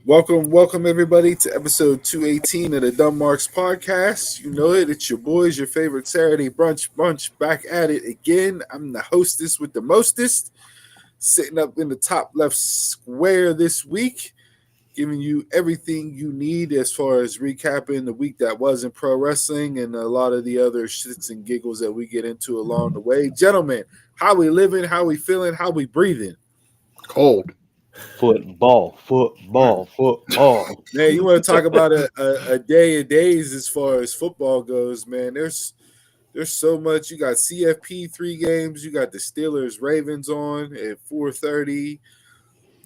Welcome everybody to episode 218 of the Dumb Marks podcast. You know it, it's your boys, your favorite Saturday brunch bunch, back at it again. I'm the hostess with the mostest, sitting up in the top left square this week, giving you everything you need as far as recapping the week that was in pro wrestling and a lot of the other shits and giggles that we get into along the way. Gentlemen, how we living, how we feeling, how we breathing? Cold. Football. Man, you want to talk about a day of days as far as football goes, man. There's so much. You got CFP 3 games. You got the Steelers Ravens on at 4:30.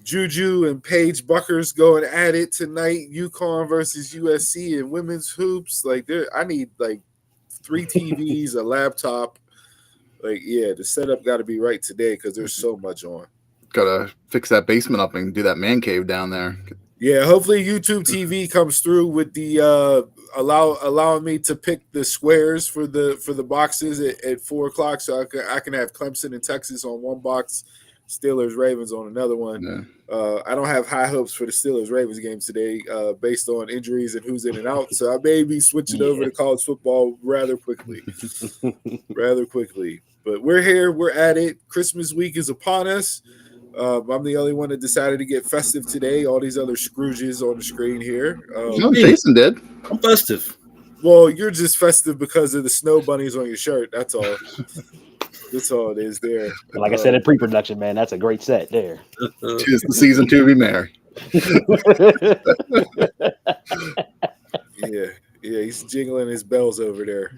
Juju and Paige Buckers going at it tonight. UConn versus USC and women's hoops. I need 3 TVs, a laptop. The setup got to be right today because there's so much on. Gotta fix that basement up and do that man cave down there. Yeah, hopefully YouTube TV comes through with the allowing me to pick the squares for the boxes at 4:00, so I can have Clemson and Texas on one box, Steelers Ravens on another one. Yeah. I don't have high hopes for the Steelers Ravens game today, based on injuries and who's in and out. So I may be switching over to college football rather quickly. But we're here, we're at it. Christmas week is upon us. I'm the only one that decided to get festive today. All these other Scrooges on the screen here. No, Jason did. I'm festive. Well, you're just festive because of the snow bunnies on your shirt. That's all. That's all it is there. Like I said in pre-production, man, that's a great set there. Tis the season to be merry. Yeah, he's jingling his bells over there.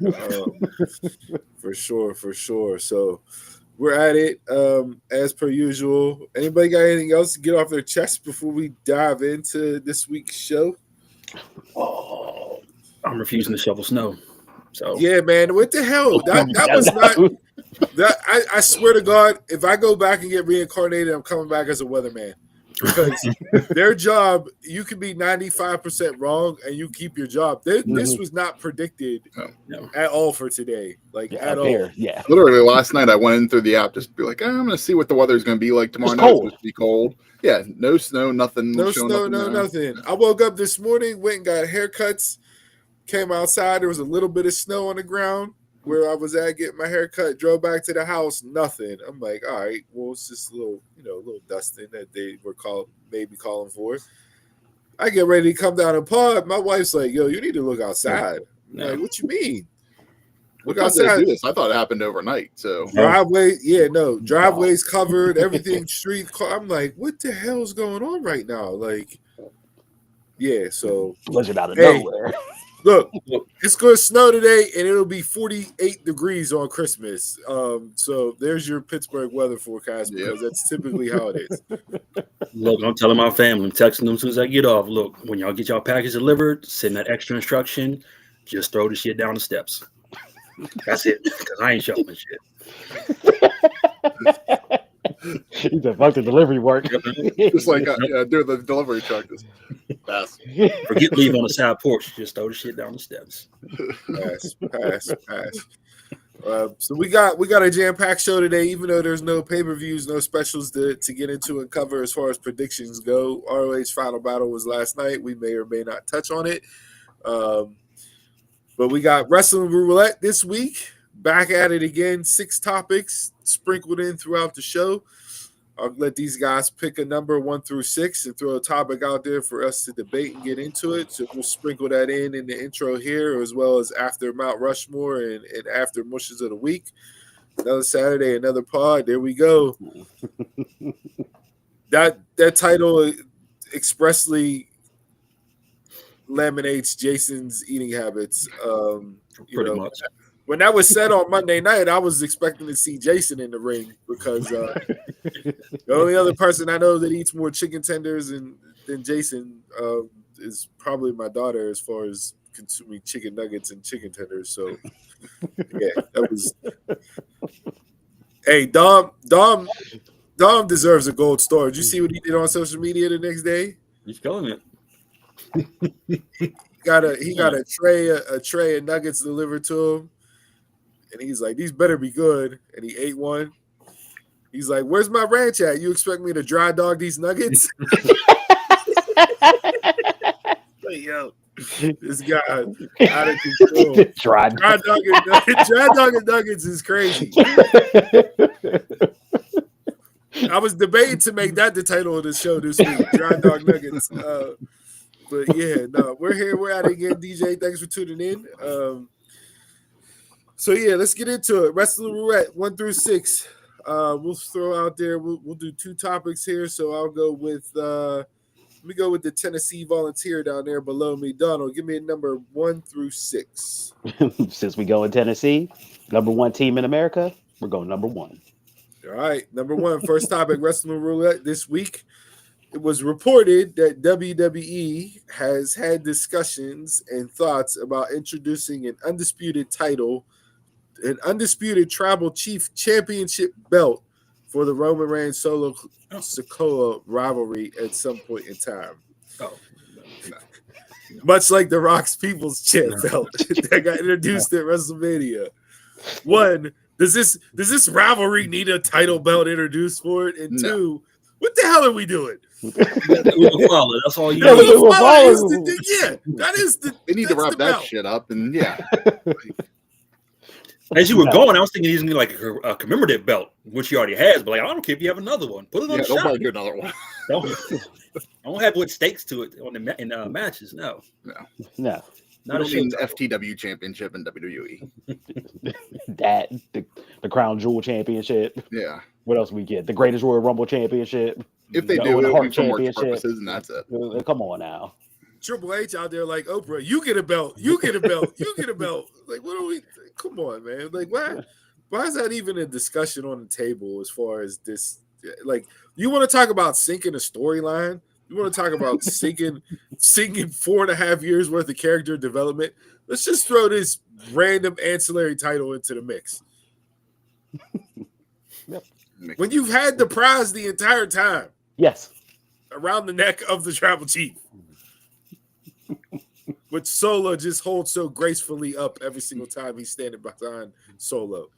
For sure. So we're at it, as per usual. Anybody got anything else to get off their chest before we dive into this week's show? Oh, I'm refusing to shovel snow. So yeah, man, what the hell? That was not that. I swear to God, if I go back and get reincarnated, I'm coming back as a weatherman. Because their job, you can be 95% wrong and you keep your job. This was not predicted at all for today. At all. Yeah. Literally last night I went in through the app just to be like, I'm gonna see what the weather's gonna be like tomorrow night. It's supposed to be cold. Yeah, no snow, nothing. No snow, nothing. I woke up this morning, went and got haircuts, came outside, there was a little bit of snow on the ground where I was at getting my hair cut, drove back to the house, nothing. I'm like, all right, well, it's just a little dusting that they were maybe calling for. I get ready to come down and pod. My wife's like, yo, you need to look outside. I'm like, what you mean? Look outside. Do this. I thought it happened overnight. So driveways covered, everything street. I'm like, what the hell's going on right now? So legend out of nowhere. Look, it's going to snow today, and it'll be 48 degrees on Christmas. So there's your Pittsburgh weather forecast because that's typically how it is. Look, I'm telling my family, I'm texting them as soon as I get off. Look, when y'all get y'all package delivered, send that extra instruction. Just throw the shit down the steps. That's it, because I ain't shoveling shit. He's a fuck the delivery work. Just like do the delivery truck. Just pass. Forget leave on the side porch. Just throw the shit down the steps. Pass. So we got a jam-packed show today, even though there's no pay-per-views, no specials to get into and cover as far as predictions go. ROH Final Battle was last night. We may or may not touch on it. But we got Wrestling Roulette this week. Back at it again. 6 topics sprinkled in throughout the show. I'll let these guys pick a number 1 through 6 and throw a topic out there for us to debate and get into it. So we'll sprinkle that in the intro here, as well as after Mount Rushmore and after Mushes of the Week. Another Saturday, another pod. There we go. That title expressly laminates Jason's eating habits. Pretty much. When that was said on Monday night, I was expecting to see Jason in the ring because the only other person I know that eats more chicken tenders than Jason is probably my daughter as far as consuming chicken nuggets and chicken tenders. So, yeah, that was. Hey, Dom deserves a gold star. Did you see what he did on social media the next day? He's killing it. He got a tray of nuggets delivered to him. And he's like, these better be good. And he ate one. He's like, where's my ranch at? You expect me to dry dog these nuggets? Yo, this guy out of control. Dry Dog and Nuggets is crazy. I was debating to make that the title of the show this week, Dry Dog Nuggets. But yeah, no, we're here. We're at it again, DJ. Thanks for tuning in. So yeah, let's get into it. Wrestling Roulette 1 through 6. We'll throw out there. We'll do 2 topics here. So I'll go with let me go with the Tennessee Volunteer down there below me. Donald, give me a number 1 through 6. Since we go in Tennessee, number 1 team in America, we're going number 1. All right, number 1, first topic, Wrestling Roulette this week. It was reported that WWE has had discussions and thoughts about introducing an undisputed Tribal Chief Championship belt for the Roman Reigns Solo Sikoa rivalry at some point in time. Oh, no. Much like the Rock's People's Champ belt that got introduced at WrestleMania. 1, does this rivalry need a title belt introduced for it? And 2, what the hell are we doing? That's all you Yeah, need. that is the. They need to wrap that belt. shit up, and yeah. As you were going, I was thinking he's gonna like a commemorative belt, which he already has. But like, I don't care if you have another one. Put it on the Don't shot. probably do another one. Don't have what stakes to it on the matches. No. Not a FTW championship in WWE. That the Crown Jewel Championship. Yeah. What else we get? The Greatest Royal Rumble Championship. If they do, it'll be for more purposes, and that's it. Come on now. Triple H out there like Oprah. You get a belt. You get a belt. You get a belt. Like, what are we? Come on, man. Like, why is that even a discussion on the table as far as this? Like, you want to talk about sinking a storyline? You want to talk about sinking 4.5 years worth of character development? Let's just throw this random ancillary title into the mix. Yep. When you've had the prize the entire time. Yes. Around the neck of the Tribal Chief. Which Solo just holds so gracefully up every single time he's standing behind Solo.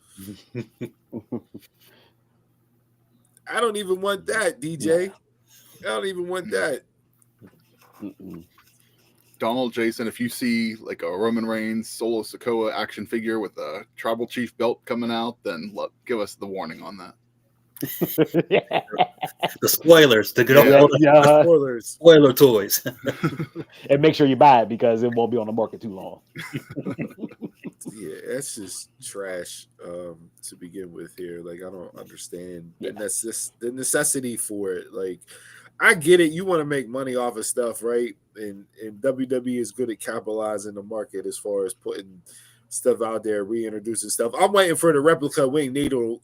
I don't even want that, DJ. I don't even want that. Donald, Jason, if you see like a Roman Reigns Solo Sikoa action figure with a Tribal Chief belt coming out, then give us the warning on that. The spoilers, spoiler toys. And make sure you buy it because it won't be on the market too long. Yeah, that's just trash to begin with here. Like, I don't understand. And that's just the necessity for it. Like, I get it. You want to make money off of stuff, right? And WWE is good at capitalizing the market as far as putting stuff out there, reintroducing stuff. I'm waiting for the replica Winged Eagle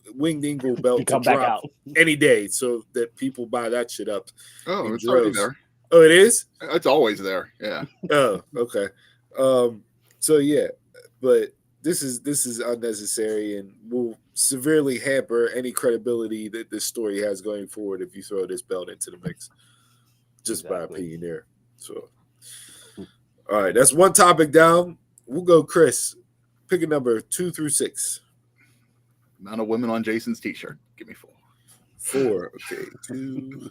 belt to drop out any day so that people buy that shit up. Oh, it's already there. Oh, it is? It's always there. Yeah. Oh, okay. So yeah, but this is unnecessary and will severely hamper any credibility that this story has going forward if you throw this belt into the mix. Just by opinion there. So, all right, that's one topic down. We'll go, Chris. Pick a number 2 through 6. Amount of women on Jason's t-shirt. Give me 4. 4. Okay, 2.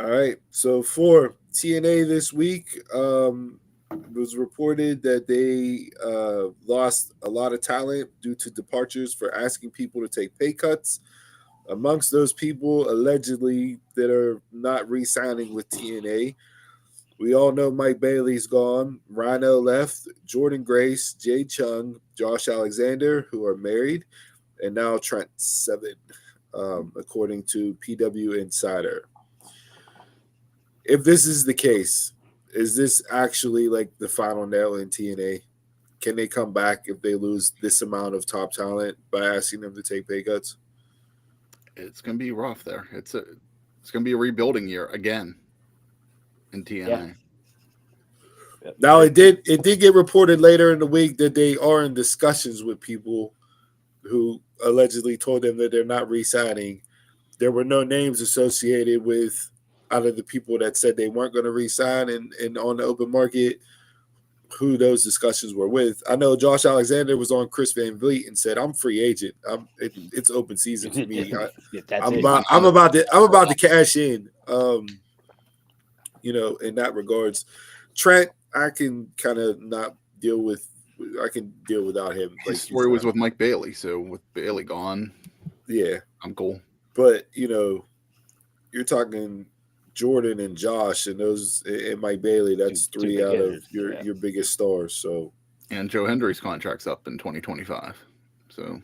All right. So for TNA this week, it was reported that they lost a lot of talent due to departures for asking people to take pay cuts. Amongst those people, allegedly, that are not re-signing with TNA, we all know Mike Bailey's gone. Rhino left. Jordan Grace, Jay Chung, Josh Alexander, who are married, and now Trent Seven, according to PW Insider. If this is the case, is this actually like the final nail in TNA? Can they come back if they lose this amount of top talent by asking them to take pay cuts? It's going to be rough there. It's going to be a rebuilding year again in TNA. Yeah. Now it did get reported later in the week that they are in discussions with people who allegedly told them that they're not re-signing. There were no names associated with out of the people that said they weren't going to re-sign and on the open market who those discussions were with. I know Josh Alexander was on Chris Van Vliet and said, "I'm free agent. It's open season for me. I'm about to cash in." in that regards. Trent, I can kind of not deal with. I can deal without him. His story was with Mike Bailey, so with Bailey gone, yeah, I'm cool. But you're talking Jordan and Josh and those and Mike Bailey. That's three out of your biggest stars. So, and Joe Hendry's contract's up in 2025. So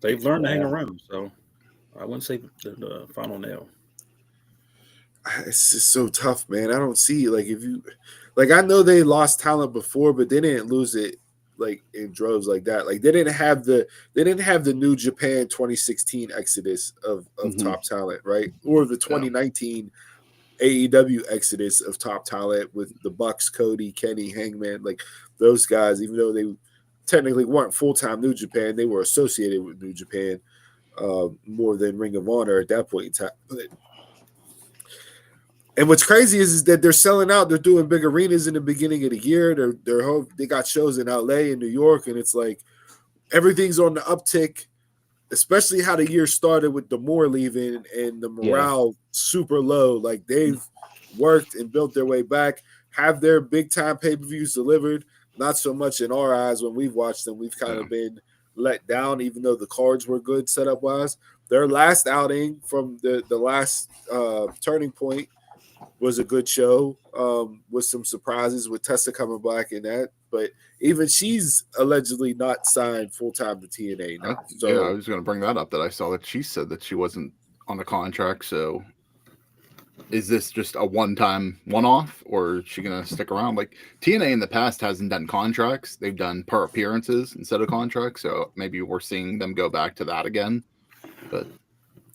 they've learned to hang around. So I wouldn't say the final nail. It's just so tough, man. I don't see I know they lost talent before, but they didn't lose it like in droves like that. Like they didn't have the New Japan 2016 exodus of top talent, right? Or the 2019 AEW exodus of top talent with the Bucks, Cody, Kenny, Hangman, like those guys. Even though they technically weren't full-time New Japan, they were associated with New Japan more than Ring of Honor at that point in time. And what's crazy is that they're selling out. They're doing big arenas in the beginning of the year. They got shows in LA and New York, and it's like everything's on the uptick. Especially how the year started with the Moore leaving and the morale super low. Like they've worked and built their way back. Have their big time pay-per-views delivered. Not so much in our eyes when we've watched them. We've kind of been let down, even though the cards were good setup wise. Their last outing from the last turning point was a good show with some surprises with Tessa coming back in that. But even she's allegedly not signed full-time to TNA now. So I was going to bring that up, that I saw that she said that she wasn't on a contract. So is this just a one-off, or is she going to stick around? Like TNA in the past hasn't done contracts. They've done per appearances instead of contracts. So maybe we're seeing them go back to that again. But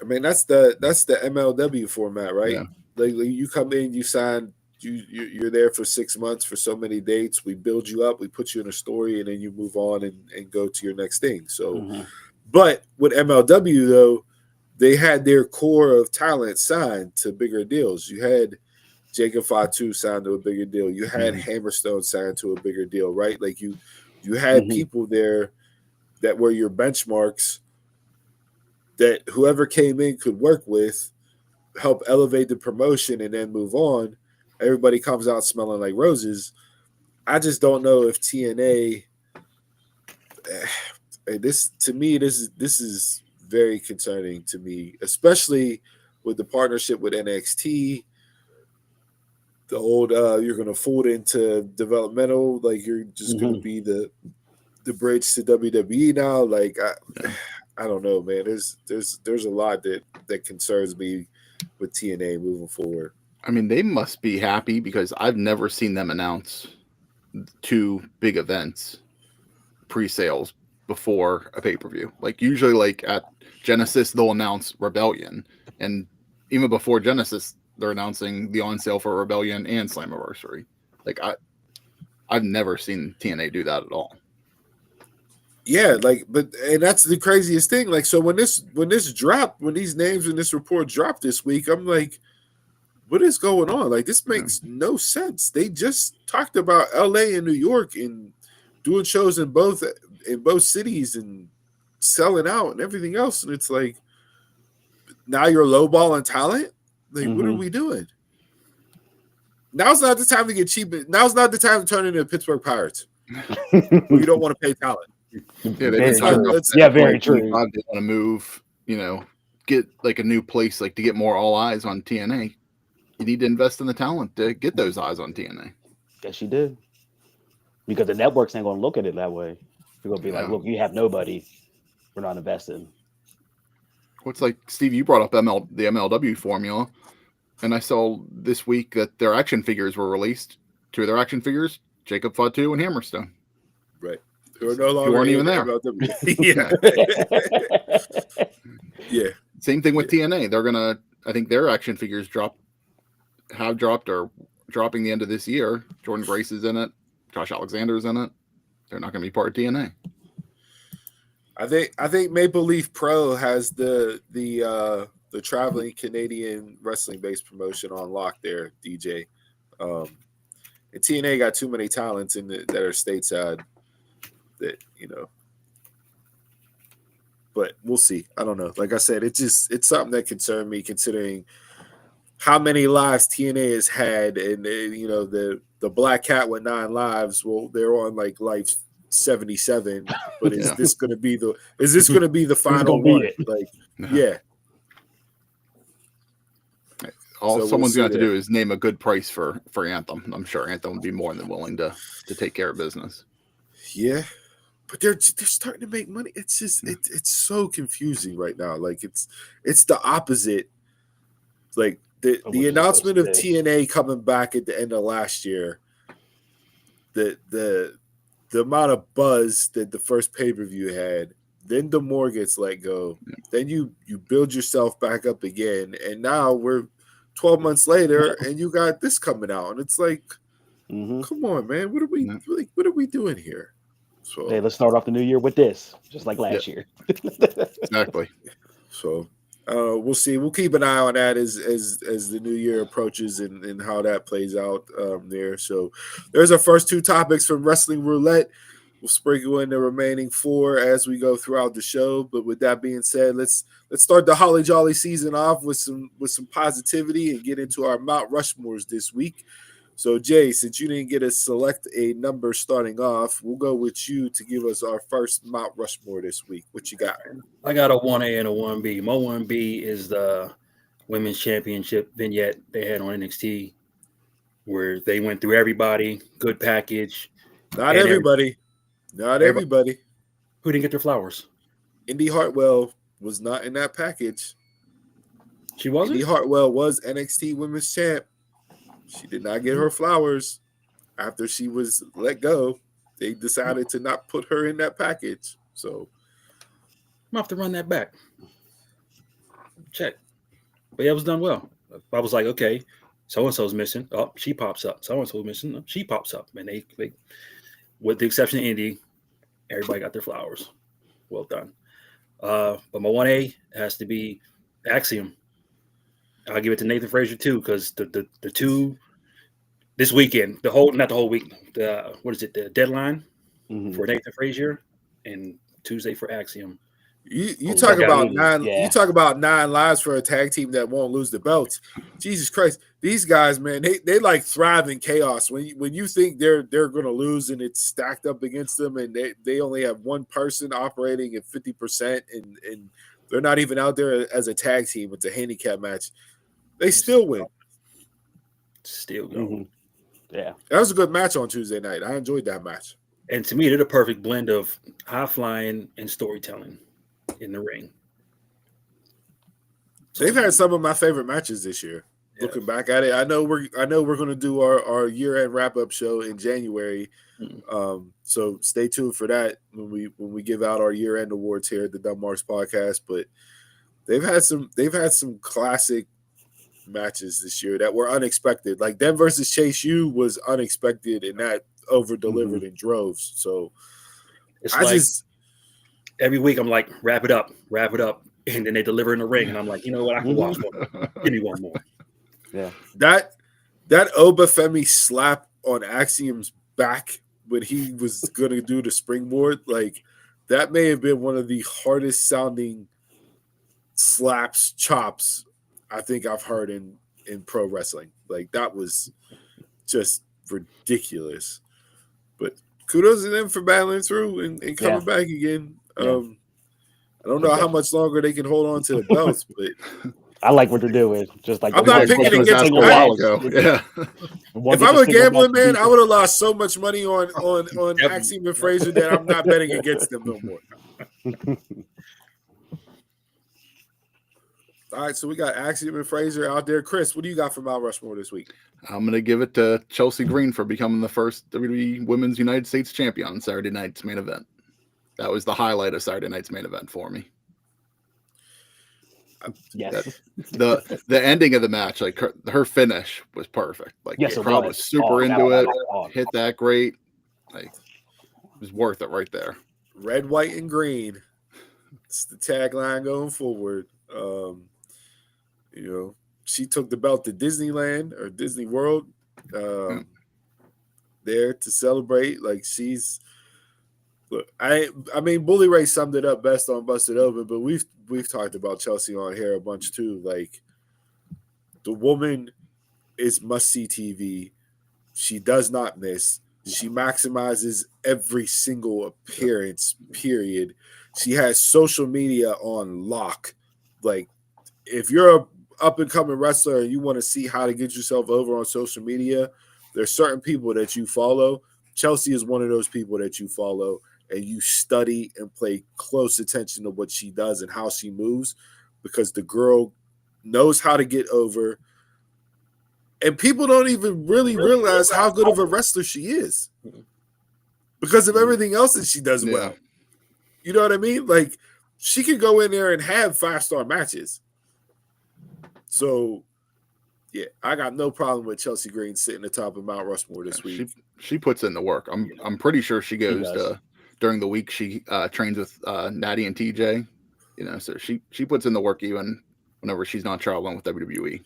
I mean, that's the MLW format, right? Yeah. Like you come in, you sign, you're there for 6 months for so many dates. We build you up, we put you in a story, and then you move on and go to your next thing. So, but with MLW though, they had their core of talent signed to bigger deals. You had Jacob Fatu signed to a bigger deal. You had Hammerstone signed to a bigger deal, right? Like you had people there that were your benchmarks that whoever came in could work with, help elevate the promotion, and then move on. Everybody comes out smelling like roses. I just don't know if TNA. This is very concerning to me, especially with the partnership with NXT. The old you're going to fold into developmental, like you're just going to be the bridge to WWE now. Like I don't know, man. There's a lot that concerns me with TNA moving forward. I mean, they must be happy because I've never seen them announce 2 big events pre-sales before a pay-per-view. Like usually like at Genesis, they'll announce Rebellion. And even before Genesis, they're announcing the on sale for Rebellion and Slammiversary. Like I've never seen TNA do that at all. Yeah, and that's the craziest thing. Like, so when this dropped, when these names in this report dropped this week, I'm like, what is going on? Like, this makes no sense. They just talked about LA and New York and doing shows in both cities and selling out and everything else. And it's like, now you're lowballing talent? Like, what are we doing? Now's not the time to get cheap. Now's not the time to turn into Pittsburgh Pirates. You don't want to pay talent. Yeah, very true. They want to move, get like a new place, like to get more all eyes on TNA. You need to invest in the talent to get those eyes on TNA. Yes, you do. Because the networks ain't going to look at it that way. They're going to be like, look, you have nobody. We're not investing. What's like, Steve, you brought up the MLW formula, and I saw this week that their action figures were released. 2 of their action figures, Jacob Fatu and Hammerstone. Right. Who are no longer weren't even there. Yeah. Same thing with TNA. They're gonna, I think their action figures have dropped or dropping the end of this year. Jordan Grace is in it. Josh Alexander's in it. They're not gonna be part of TNA. I think Maple Leaf Pro has the traveling Canadian wrestling based promotion on lock there, DJ. And TNA got too many talents that are stateside. That but we'll see. I don't know. Like I said, it's something that concerned me, considering how many lives TNA has had, and you know the Black Cat with 9 lives. Well, they're on like life 77. But is this going to be the final be one? it? Like, yeah. All So someone's we'll going to do is name a good price for Anthem. I'm sure Anthem would be more than willing to take care of business. Yeah, but they're starting to make money. It's just it's so confusing right now. Like it's the opposite. Like the announcement of TNA coming back at the end of last year. The amount of buzz that the first pay-per-view had, then D'Amore gets let go. Then you build yourself back up again, and now we're 12 months later, and you got this coming out, and it's like, come on, man, what are we doing here? So, hey, let's start off the new year with this, just like last year. Exactly. So we'll see. We'll keep an eye on that as the new year approaches and how that plays out there. So there's our first 2 topics from Wrestling Roulette. We'll sprinkle in the remaining 4 as we go throughout the show. But with that being said, let's start the Holly Jolly season off with some positivity and get into our Mount Rushmores this week. So Jay, since you didn't get to select a number starting off, we'll go with you to give us our first Mount Rushmore this week. What you got? I got a 1A and a 1B. My 1B is the Women's Championship vignette they had on NXT, where they went through everybody, good package. Not everybody. Not everybody. Who didn't get their flowers? Indy Hartwell was not in that package. She wasn't? Indy Hartwell was NXT Women's Champ. She did not get her flowers after she was let go. They decided to not put her in that package. So I'm going to have to run that back. Check. But yeah, it was done well. I was like, okay, so-and-so's missing. Oh, she pops up. So-and-so's missing. Oh, she pops up. And they, with the exception of Indy, everybody got their flowers. Well done. But my 1A has to be Axiom. I'll give it to Nathan Frazier too, because the 2 this weekend, not the whole week, the deadline for Nathan Frazier and Tuesday for Axiom. You talk about 9. You talk about 9 lives for a tag team that won't lose the belts. Jesus Christ, these guys, man, they like thrive in chaos. When you think they're going to lose and it's stacked up against them, and they only have one person operating at 50%, and they're not even out there as a tag team. It's a handicap match. They still win. Still going. Yeah. That was a good match on Tuesday night. I enjoyed that match. And to me, they're the perfect blend of high flying and storytelling in the ring. They've had some of my favorite matches this year. Yeah. Looking back at it, I know we're going to do our year-end wrap-up show in January. So stay tuned for that when we give out our year-end awards here at the Dumb Marks Podcast. But they've had some classic matches this year that were unexpected. Like them versus Chase U was unexpected, and that over-delivered in droves. So it's every week I'm like, wrap it up, and then they deliver in the ring, and I'm like, you know what, I can watch one. Give me one more. Yeah. That Obafemi slap on Axiom's back when he was gonna do the springboard, like that may have been one of the hardest sounding chops I think I've heard in pro wrestling. Like that was just ridiculous. But kudos to them for battling through and coming back again. I don't know how much longer they can hold on to the belts, but I like what they're doing. Just like I'm not picking against Yeah. If I'm a gambling man, I would have lost so much money on Axiom and Frazier that I'm not betting against them no more. All right, so we got Axiom and Frazier out there. Chris, what do you got for Mount Rushmore this week? I'm going to give it to Chelsea Green for becoming the first WWE Women's United States Champion on Saturday night's main event. That was the highlight of Saturday night's main event for me. Yes. The ending of the match, like her finish was perfect. Like the crowd was super into it. Hit that great. Like it was worth it right there. Red, white, and green. It's the tagline going forward. She took the belt to Disneyland or Disney World there to celebrate. Like I mean, Bully Ray summed it up best on Busted Open, but we've talked about Chelsea on here a bunch too. Like The woman is must-see TV. She does not miss. She maximizes every single appearance, period. She has social media on lock. Like, if you're a up-and-coming wrestler and you want to see how to get yourself over on social media, there's certain people that you follow. Chelsea is one of those people that you follow, and you study and pay close attention to what she does and how she moves, because the girl knows how to get over. And people don't even really realize how good of a wrestler she is because of everything else that she does well. You know what I mean? Like, she can go in there and have 5-star matches. So, yeah, I got no problem with Chelsea Green sitting atop of Mount Rushmore this week. She puts in the work. I'm pretty sure she goes to during the week. She trains with Natty and TJ. You know, so she puts in the work even whenever she's not traveling with WWE.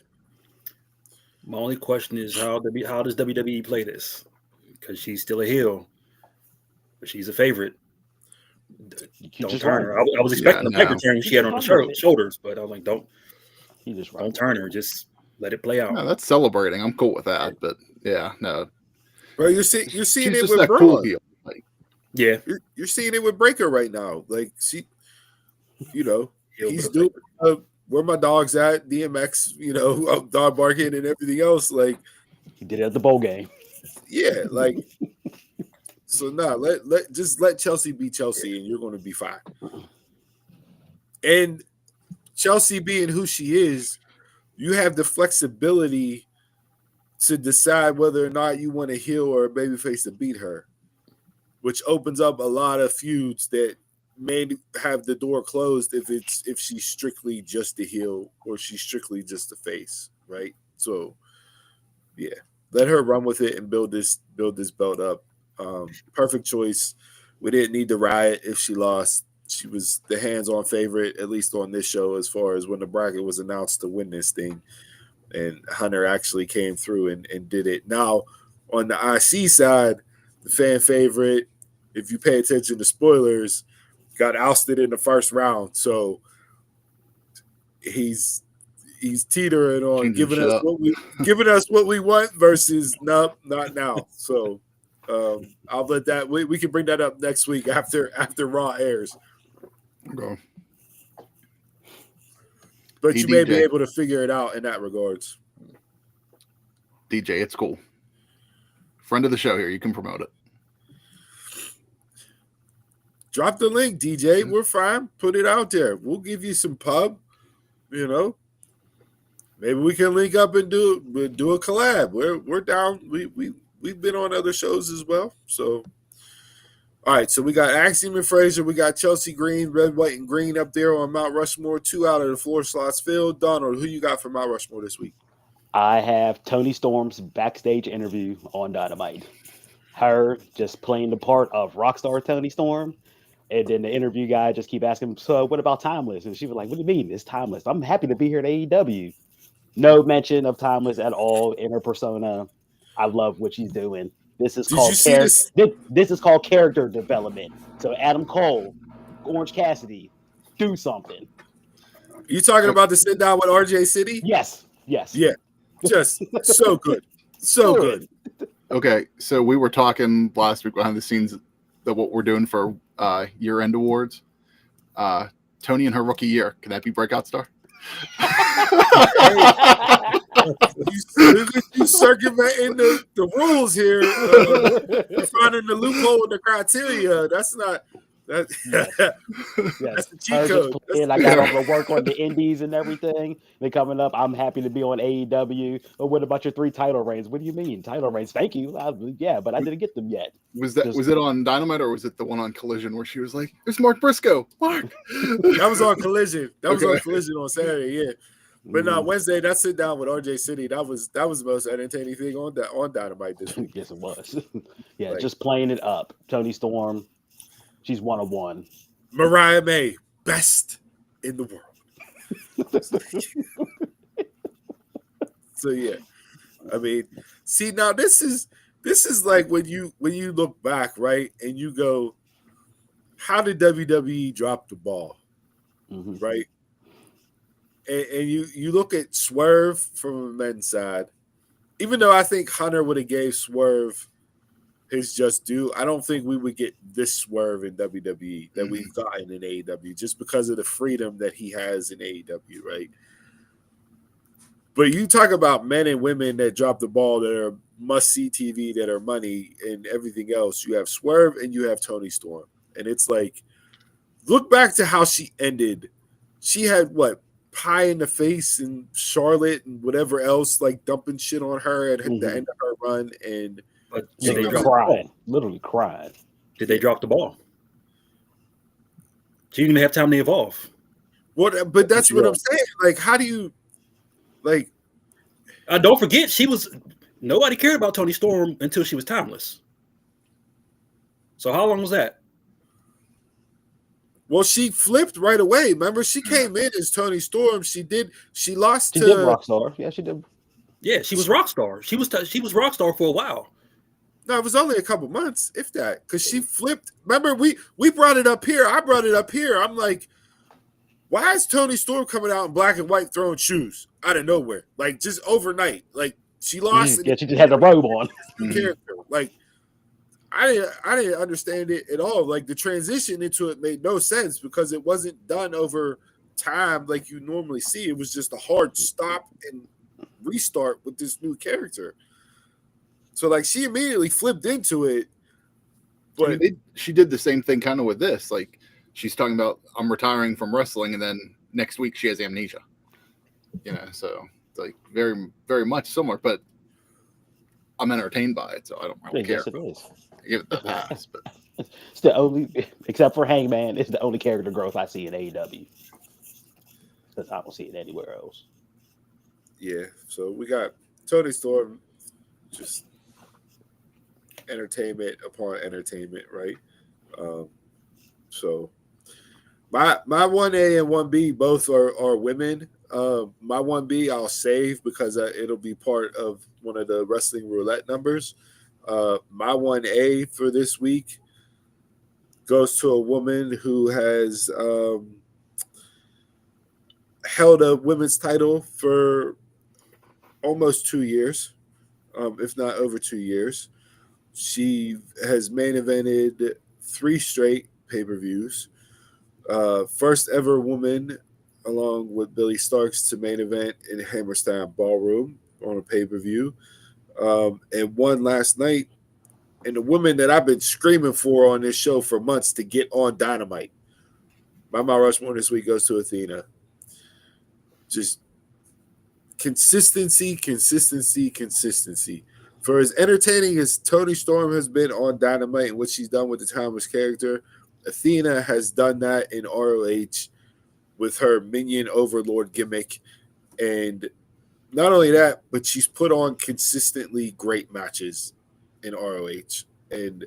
My only question is how does WWE play this? Because she's still a heel, but she's a favorite. Don't turn her. I was expecting the paper turn she had on the shoulders, but I was like, don't turn her. Just let it play out. No, that's celebrating. I'm cool with that, but yeah, no. Bro, you're seeing it just with that Braun. cool heel. Like, yeah, you're seeing it with Breaker right now. Like, she, you know, he's doing where my dog's at, DMX, you know, dog barking and everything else. Like, he did it at the bowl game. Yeah, like, so let Chelsea be Chelsea, and you're going to be fine. And Chelsea being who she is, you have the flexibility to decide whether or not you want a heel or a babyface to beat her, which opens up a lot of feuds that may have the door closed if she's strictly just a heel or she's strictly just a face, right? So, yeah, let her run with it and build this belt up. Perfect choice. We didn't need to riot if she lost. She was the hands-on favorite, at least on this show, as far as when the bracket was announced to win this thing. And Hunter actually came through and did it. Now, on the IC side, the fan favorite, if you pay attention to spoilers, got ousted in the first round. So he's teetering on giving us what we want versus nope, not now. So I'll let that we can bring that up next week after Raw airs. Okay. But you may be able to figure it out in that regards. DJ, it's cool. Friend of the show here. You can promote it. Drop the link, DJ. We're fine. Put it out there. We'll give you some pub. You know, maybe we can link up and do a collab. We're down. We've been on other shows as well. So, all right. So we got Axiom and Frazier. We got Chelsea Green, red, white, and green up there on Mount Rushmore. 2 out of the 4 slots filled. Donald, who you got for Mount Rushmore this week? I have Toni Storm's backstage interview on Dynamite. Her just playing the part of rockstar Toni Storm. And then the interview guy just keep asking, so what about Timeless? And she was like, what do you mean it's Timeless? I'm happy to be here at AEW. No mention of Timeless at all in her persona. I love what she's doing. This is called this is called character development. So Adam Cole, Orange Cassidy, do something. You talking about the sit down with RJ City? Yes. Yeah. Just so good. So good. Okay, so we were talking last week behind the scenes of what we're doing for year-end awards. Toni in her rookie year, can that be breakout star? You circumventing the rules here. Finding the loophole in the criteria. That's not that. That's the cheat code. I got all the work on the indies and everything. They're coming up. I'm happy to be on AEW. But what about your 3 title reigns? What do you mean title reigns? Thank you. Yeah, but I didn't get them yet. Was it on Dynamite or was it the one on Collision where she was like, "There's Mark Briscoe"? Mark. That was on Collision. That was on Collision on Saturday. Yeah. But no, Wednesday, that sit down with RJ City, that was the most entertaining thing on Dynamite this week. Yes, it was. Yeah, like, just playing it up. Toni Storm, she's 101. Mariah May, best in the world. So yeah, I mean, see now this is like when you look back, right, and you go, how did WWE drop the ball, right? and you look at Swerve from the men's side, even though I think Hunter would have gave Swerve his just due, I don't think we would get this Swerve in WWE that we've gotten in AEW just because of the freedom that he has in AEW, right? But you talk about men and women that drop the ball that are must-see TV, that are money and everything else. You have Swerve and you have Toni Storm. And it's like, look back to how she ended. She had, what, pie in the face and Charlotte and whatever else, like dumping shit on her at the end of her run. And But She did they was drop the ball? crying, literally crying. Did they drop the ball? She didn't even have time to evolve. what? But that's what I'm saying. Like, how do you, like, Don't forget, nobody cared about Toni Storm until she was timeless. So how long was that? well, she flipped right away. Remember, she came in as Toni Storm. She lost She to did Rockstar. Yeah, she did. Yeah, she was Rockstar. She was Rockstar for a while. No, it was only a couple months, if that, because she flipped. Remember, we brought it up here. I brought it up here. I'm like, why is Toni Storm coming out in black and white throwing shoes out of nowhere? Like, just overnight. Like, she lost. Yeah, she just had the robe on. Character. Like, I didn't understand it at all. Like, the transition into it made no sense because it wasn't done over time like you normally see. It was just a hard stop and restart with this new character. So, like, she immediately flipped into it. But I mean, she did the same thing kind of with this. Like, she's talking about, I'm retiring from wrestling, and then next week she has amnesia. So it's like very, very much similar, but I'm entertained by it, so I don't really care. Yes, it is. I give it the pass, but It's the only, except for Hangman, it's the only character growth I see in AEW. Because I don't see it anywhere else. yeah, so we got Toni Storm, just entertainment upon entertainment, right? So my 1A and 1B both are women. My 1B I'll save because it'll be part of one of the wrestling roulette numbers. My 1A for this week goes to a woman who has held a women's title for almost 2 years, if not over 2 years. She has main evented 3 straight pay-per-views. First ever woman, along with Billy Starks, to main event in Hammerstein Ballroom on a pay-per-view. And won last night. And the woman that I've been screaming for on this show for months to get on Dynamite. My Mount Rushmore this week goes to Athena. Just consistency. For as entertaining as Toni Storm has been on Dynamite and what she's done with the timeless character, Athena has done that in ROH with her minion overlord gimmick. And not only that, but she's put on consistently great matches in ROH. And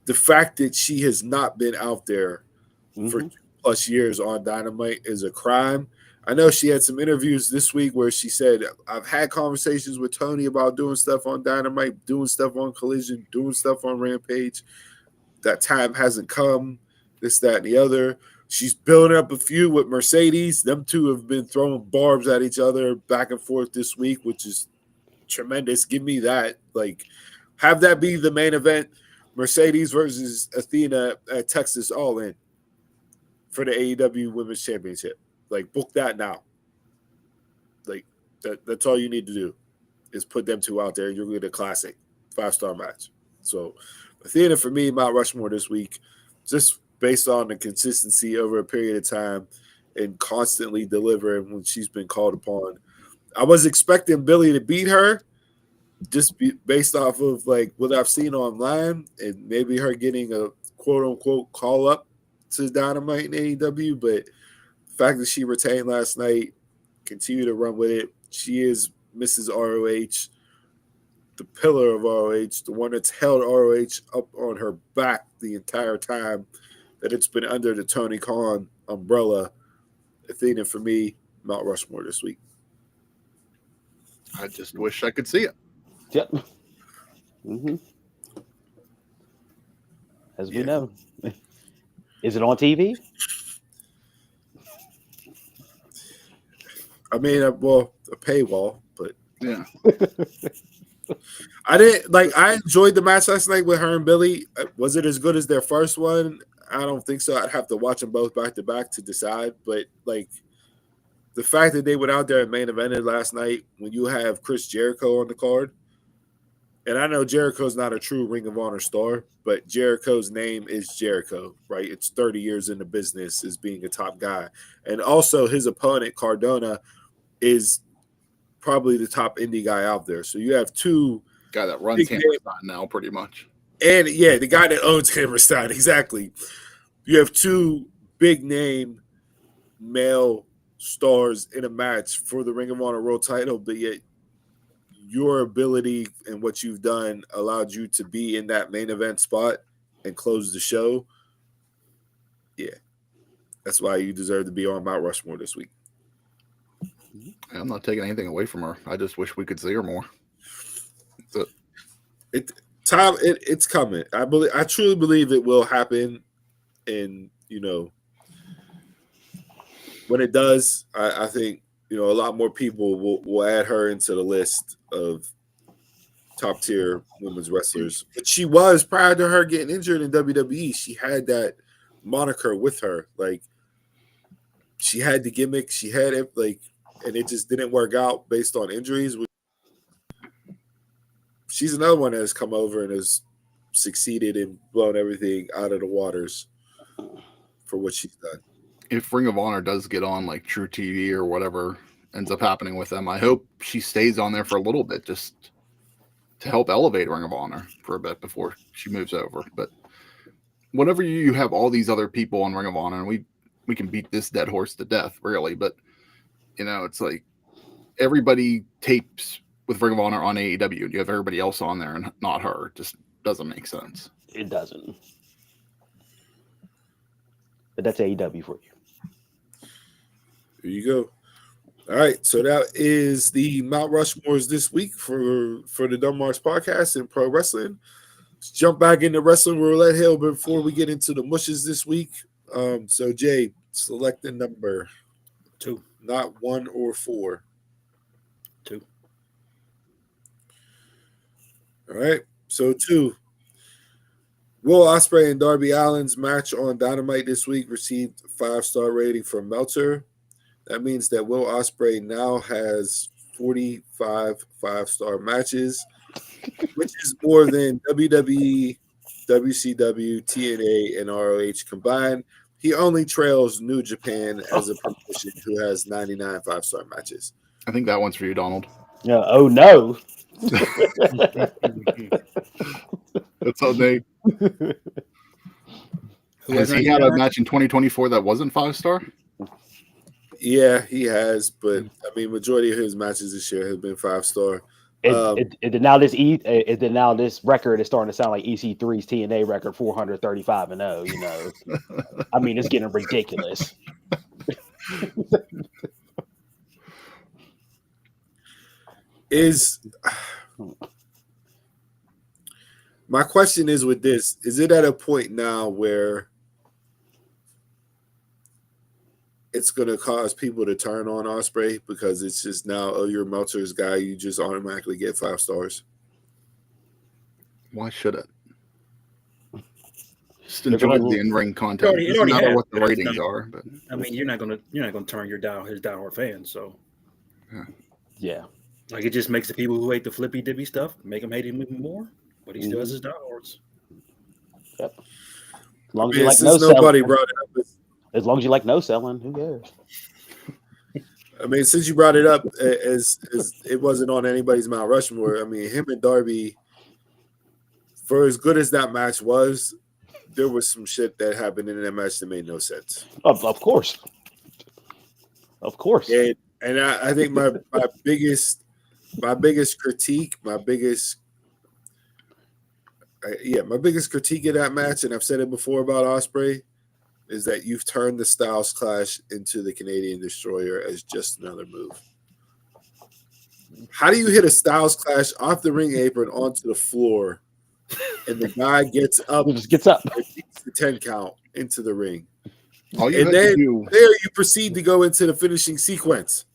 the fact that she has not been out there for 2+ years on Dynamite is a crime. I know she had some interviews this week where she said, I've had conversations with Toni about doing stuff on Dynamite, doing stuff on Collision, doing stuff on Rampage. That time hasn't come, this, that, and the other. She's building up a feud with Mercedes. Them two have been throwing barbs at each other back and forth this week, which is tremendous. Give me that. Like, have that be the main event. Mercedes versus Athena at Texas All In for the AEW Women's Championship. Like, book that now. Like, that's all you need to do is put them two out there. You're going to get a classic 5-star match. So, Athena, for me, Mount Rushmore this week, just based on the consistency over a period of time and constantly delivering when she's been called upon. I was expecting Billy to beat her just based off of, like, what I've seen online and maybe her getting a quote-unquote call-up to Dynamite in AEW, but the fact that she retained last night, continue to run with it. She is Mrs. ROH, the pillar of ROH, the one that's held ROH up on her back the entire time that it's been under the Tony Khan umbrella. Athena, for me, Mount Rushmore this week. I just wish I could see it. Yep. As we know. Is it on TV? I mean, well, a paywall, but Yeah. I didn't like. I enjoyed the match last night with her and Billy. Was it as good as their first one? I don't think so. I'd have to watch them both back to back to decide. But like the fact that they went out there and main evented last night when you have Chris Jericho on the card, and I know Jericho's not a true Ring of Honor star, but Jericho's name is Jericho, right? It's 30 years in the business as being a top guy, and also his opponent Cardona is probably the top indie guy out there. So you have two. Guy that runs Hammerstein now, pretty much. And yeah, the guy that owns Hammerstein, exactly. You have two big name male stars in a match for the Ring of Honor World title, but yet your ability and what you've done allowed you to be in that main event spot and close the show. Yeah, that's why you deserve to be on Mount Rushmore this week. I'm not taking anything away from her. I just wish we could see her more. So, it's coming. I truly believe it will happen, and when it does, I think a lot more people will add her into the list of top tier women's wrestlers. But she was, prior to her getting injured in WWE, she had that moniker with her. Like she had the gimmick, she had it, and it just didn't work out based on injuries. She's another one that has come over and has succeeded and blown everything out of the waters for what she's done. If Ring of Honor does get on like True TV or whatever ends up happening with them, I hope she stays on there for a little bit just to help elevate Ring of Honor for a bit before she moves over. But whenever you have all these other people on Ring of Honor, and we can beat this dead horse to death, really, but it's like everybody tapes with Ring of Honor on AEW, and you have everybody else on there and not her. It just doesn't make sense. It doesn't. But that's AEW for you. There you go. All right, so that is the Mount Rushmores this week for the Dumb Marks podcast and pro wrestling. Let's jump back into wrestling roulette hill before we get into the mushes this week. So Jay, select the number 2, not 1 or 4. 2. All right, so 2. Will Ospreay and Darby Allin's match on Dynamite this week received a 5-star rating from Meltzer. That means that Will Ospreay now has 45 5-star matches, which is more than WWE, WCW, TNA, and ROH combined. He only trails New Japan as a promotion who has 99 5-star matches. I think that one's for you, Donald. Yeah. Oh no. That's all Nate. Has he had a match in 2024 that wasn't 5-star? Yeah, he has, but I mean, majority of his matches this year have been 5-star. Now this record is starting to sound like EC3's TNA record, 435-0. I mean, it's getting ridiculous. My question is with this, is it at a point now where it's going to cause people to turn on Ospreay because it's just now, oh, you're Meltzer's guy, you just automatically get 5 stars? Why should it? Just enjoy the in-ring content. It Doesn't matter has, what the ratings are. But I mean, you're not gonna turn his diehard fans. So yeah, like it just makes the people who hate the flippy dippy stuff make them hate him even more. But he still has his diehards. Yep. As long as you like no nobody selling. brought it up. As long as you like no selling, who cares? I mean, since you brought it up, as it wasn't on anybody's Mount Rushmore. I mean, him and Darby, for as good as that match was, there was some shit that happened in that match that made no sense. Of course. And I think my biggest critique of that match, and I've said it before about Ospreay, is that you've turned the Styles Clash into the Canadian Destroyer as just another move. How do you hit a Styles Clash off the ring apron onto the floor, and the guy gets up, He just gets up, the 10 count into the ring, all you and then there you proceed to go into the finishing sequence?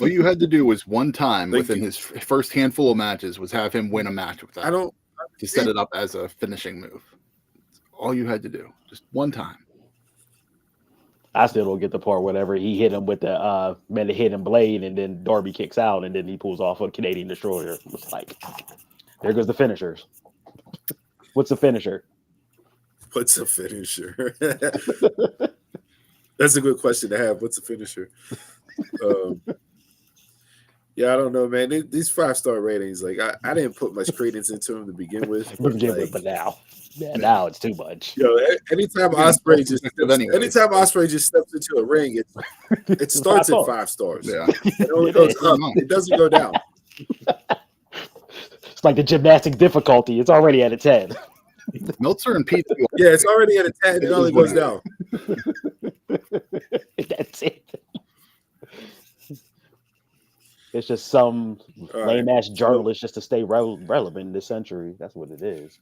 All you had to do was one time Like, within his first handful of matches was have him win a match with that. I don't to set it up as a finishing move. All you had to do, just one time. I still don't get the part whenever he hit him with the hidden blade, and then Darby kicks out, and then he pulls off a Canadian Destroyer. It's like, there goes the finishers. What's the finisher? What's a finisher? That's a good question to have. What's a finisher? Yeah, I don't know, man. These 5-star ratings, like I didn't put much credence into them to begin with. But now it's too much. Anytime Ospreay just steps into a ring, it starts at 5 stars. Yeah, it only goes up. It doesn't go down. It's like the gymnastic difficulty. It's already at a 10. Meltzer and Pete. Yeah, it's already at a 10. It only goes down. That's it. It's just some lame ass journalist just to stay relevant in this century. That's what it is.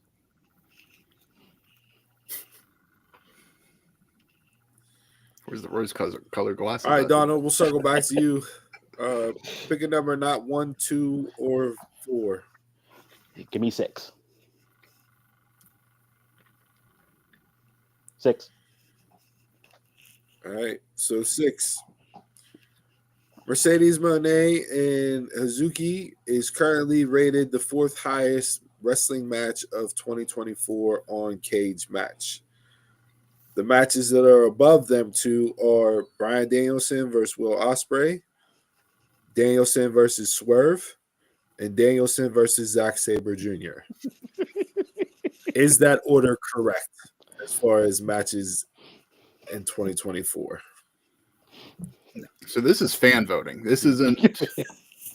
Where's the rose-colored glasses? All right, Donald, we'll circle back to you. Pick a number, not 1, 2, or 4. Give me 6. 6. All right, so 6. Mercedes Moné and Hazuki is currently rated the 4th highest wrestling match of 2024 on Cage Match. The matches that are above them two are Bryan Danielson versus Will Ospreay, Danielson versus Swerve, and Danielson versus Zack Sabre Jr. Is that order correct as far as matches in 2024? So this is fan voting. This isn't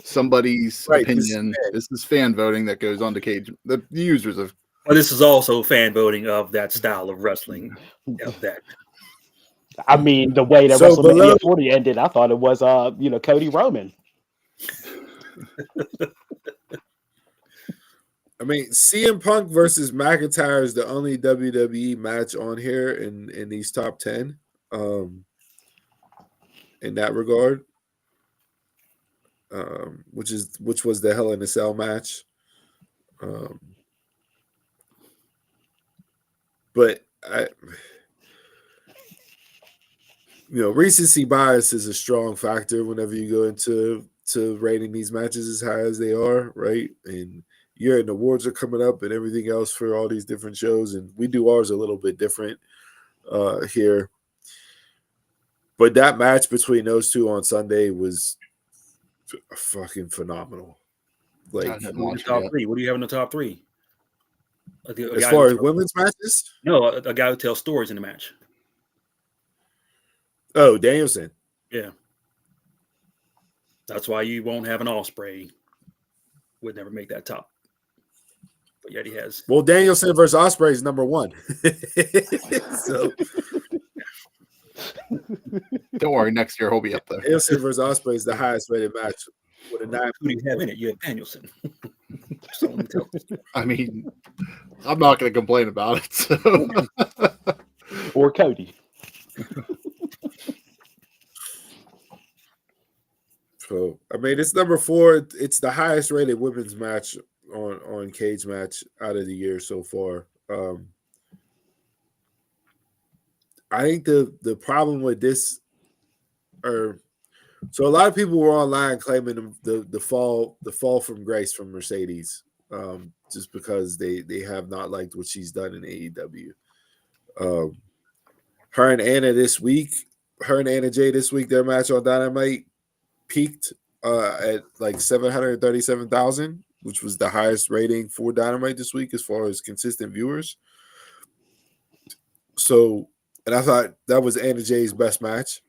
somebody's opinion. This is fan voting that goes on to Cage. The users of. Well, this is also fan voting of that style of wrestling. Of that. I mean, the way that WrestleMania 40 ended, I thought it was, Cody Roman. I mean, CM Punk versus McIntyre is the only WWE match on here in these top 10. In that regard, which was the Hell in a Cell match, but recency bias is a strong factor whenever you go into rating these matches as high as they are, right? And the awards are coming up and everything else for all these different shows, and we do ours a little bit different here. But that match between those two on Sunday was fucking phenomenal. Like, top 3. What do you have in the top 3? As far as women's matches? No, a guy who tells stories in the match. Oh, Danielson. Yeah. That's why you won't have an Ospreay. Would never make that top. But yet he has. Well, Danielson versus Ospreay is number 1. So. Don't worry, next year he'll be up there. Danielson versus Ospreay is the highest rated match with a 9. Who do you have in it? You have Danielson. I mean, I'm not going to complain about it. So. Or Cody. So, I mean, it's number 4. It's the highest rated women's match on Cage Match out of the year so far. I think the problem with this so a lot of people were online claiming the fall from grace from Mercedes, just because they have not liked what she's done in AEW. Her and Anna Jay this week, their match on Dynamite peaked at like 737,000, which was the highest rating for Dynamite this week as far as consistent viewers. So, and I thought that was Anna Jay's best match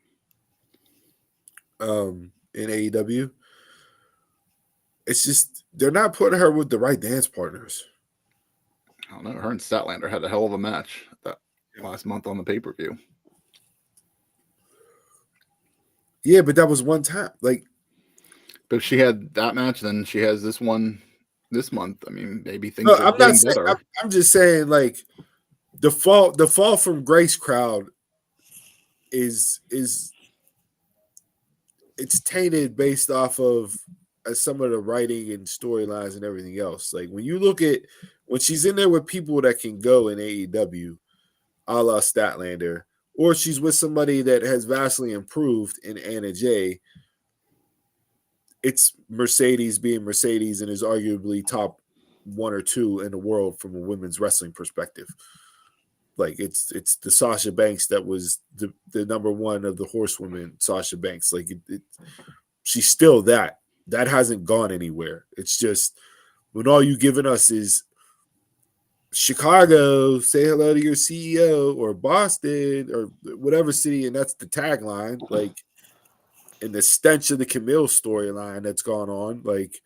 in AEW. It's just they're not putting her with the right dance partners. I don't know. Her and Statlander had a hell of a match that last month on the pay-per-view. Yeah, but that was one time. Like, but she had that match, then she has this one this month. I mean, maybe things no, are I'm not getting saying, better. I'm just saying, like, the fall from grace crowd is it's tainted based off of some of the writing and storylines and everything else. Like when you look at when she's in there with people that can go in AEW, a la Statlander, or she's with somebody that has vastly improved in Anna Jay, it's Mercedes being Mercedes and is arguably top 1 or 2 in the world from a women's wrestling perspective. Like it's the Sasha Banks that was the number 1 of the horsewomen, Sasha Banks. Like she's still that. That hasn't gone anywhere. It's just when all you giving us is Chicago, say hello to your CEO, or Boston, or whatever city, and that's the tagline. Like, and the stench of the Camille storyline that's gone on. Like,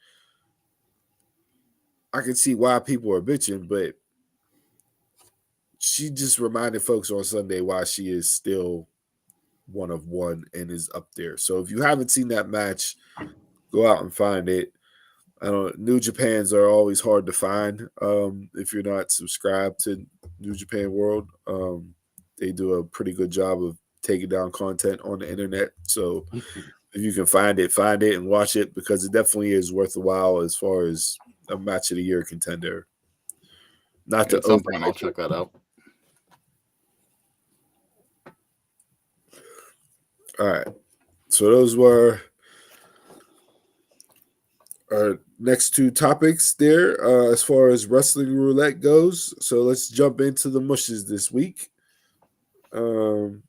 I can see why people are bitching, but she just reminded folks on Sunday why she is still one of one and is up there. So if you haven't seen that match, go out and find it. I don't. New Japans are always hard to find if you're not subscribed to New Japan World. They do a pretty good job of taking down content on the internet. So if you can find it and watch it, because it definitely is worth a while as far as a match of the year contender. Not to At some point, I'll check that out. All right. So those were our next 2 topics there as far as wrestling roulette goes. So let's jump into the mushes this week. We'll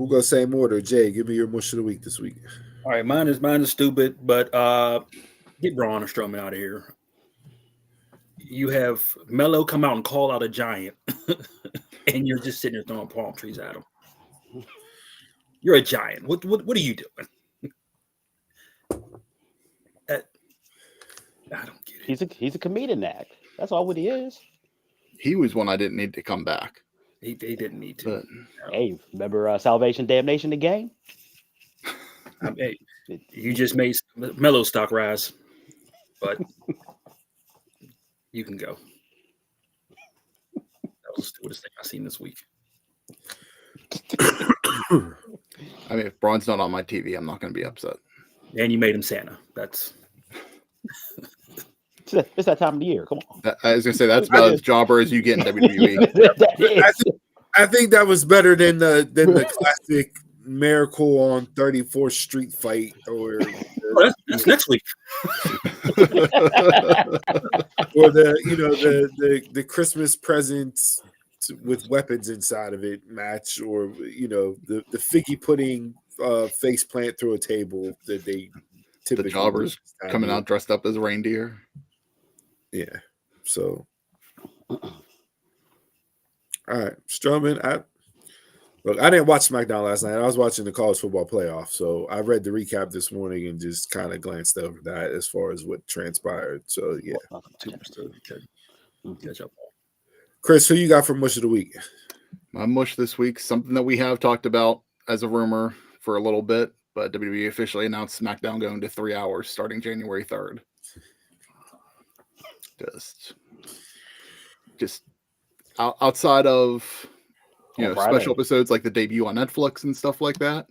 go same order. Jay, give me your mush of the week this week. All right, mine is stupid, but get Braun Strowman out of here. You have Mello come out and call out a giant, and you're just sitting there throwing palm trees at him. You're a giant. What are you doing? I don't get it. He's a comedian act. That's all what he is. He was one I didn't need to come back. He didn't need to. But, Hey, remember Salvation Damnation, the game? Hey, you just made Mellow stock rise, but you can go. That was the stupidest thing I've seen this week. I mean, if Braun's not on my TV, I'm not going to be upset. And you made him Santa. That's It's that time of the year. Come on. I was going to say, that's about as jobber as you get in WWE. I think that was better than the classic Miracle on 34th Street fight, or that's next week. or the Christmas presents with weapons inside of it match, or the figgy pudding face plant through a table that they typically the jobbers coming out dressed up as reindeer. Yeah. So all right, Strowman. I didn't watch SmackDown last night. I was watching the college football playoff, so I read the recap this morning and just kind of glanced over that as far as what transpired. So yeah. Catch up. Chris, who you got for mush of the week? My mush this week, something that we have talked about as a rumor for a little bit, but WWE officially announced SmackDown going to 3 hours starting January 3rd. Just outside of special episodes like the debut on Netflix and stuff like that,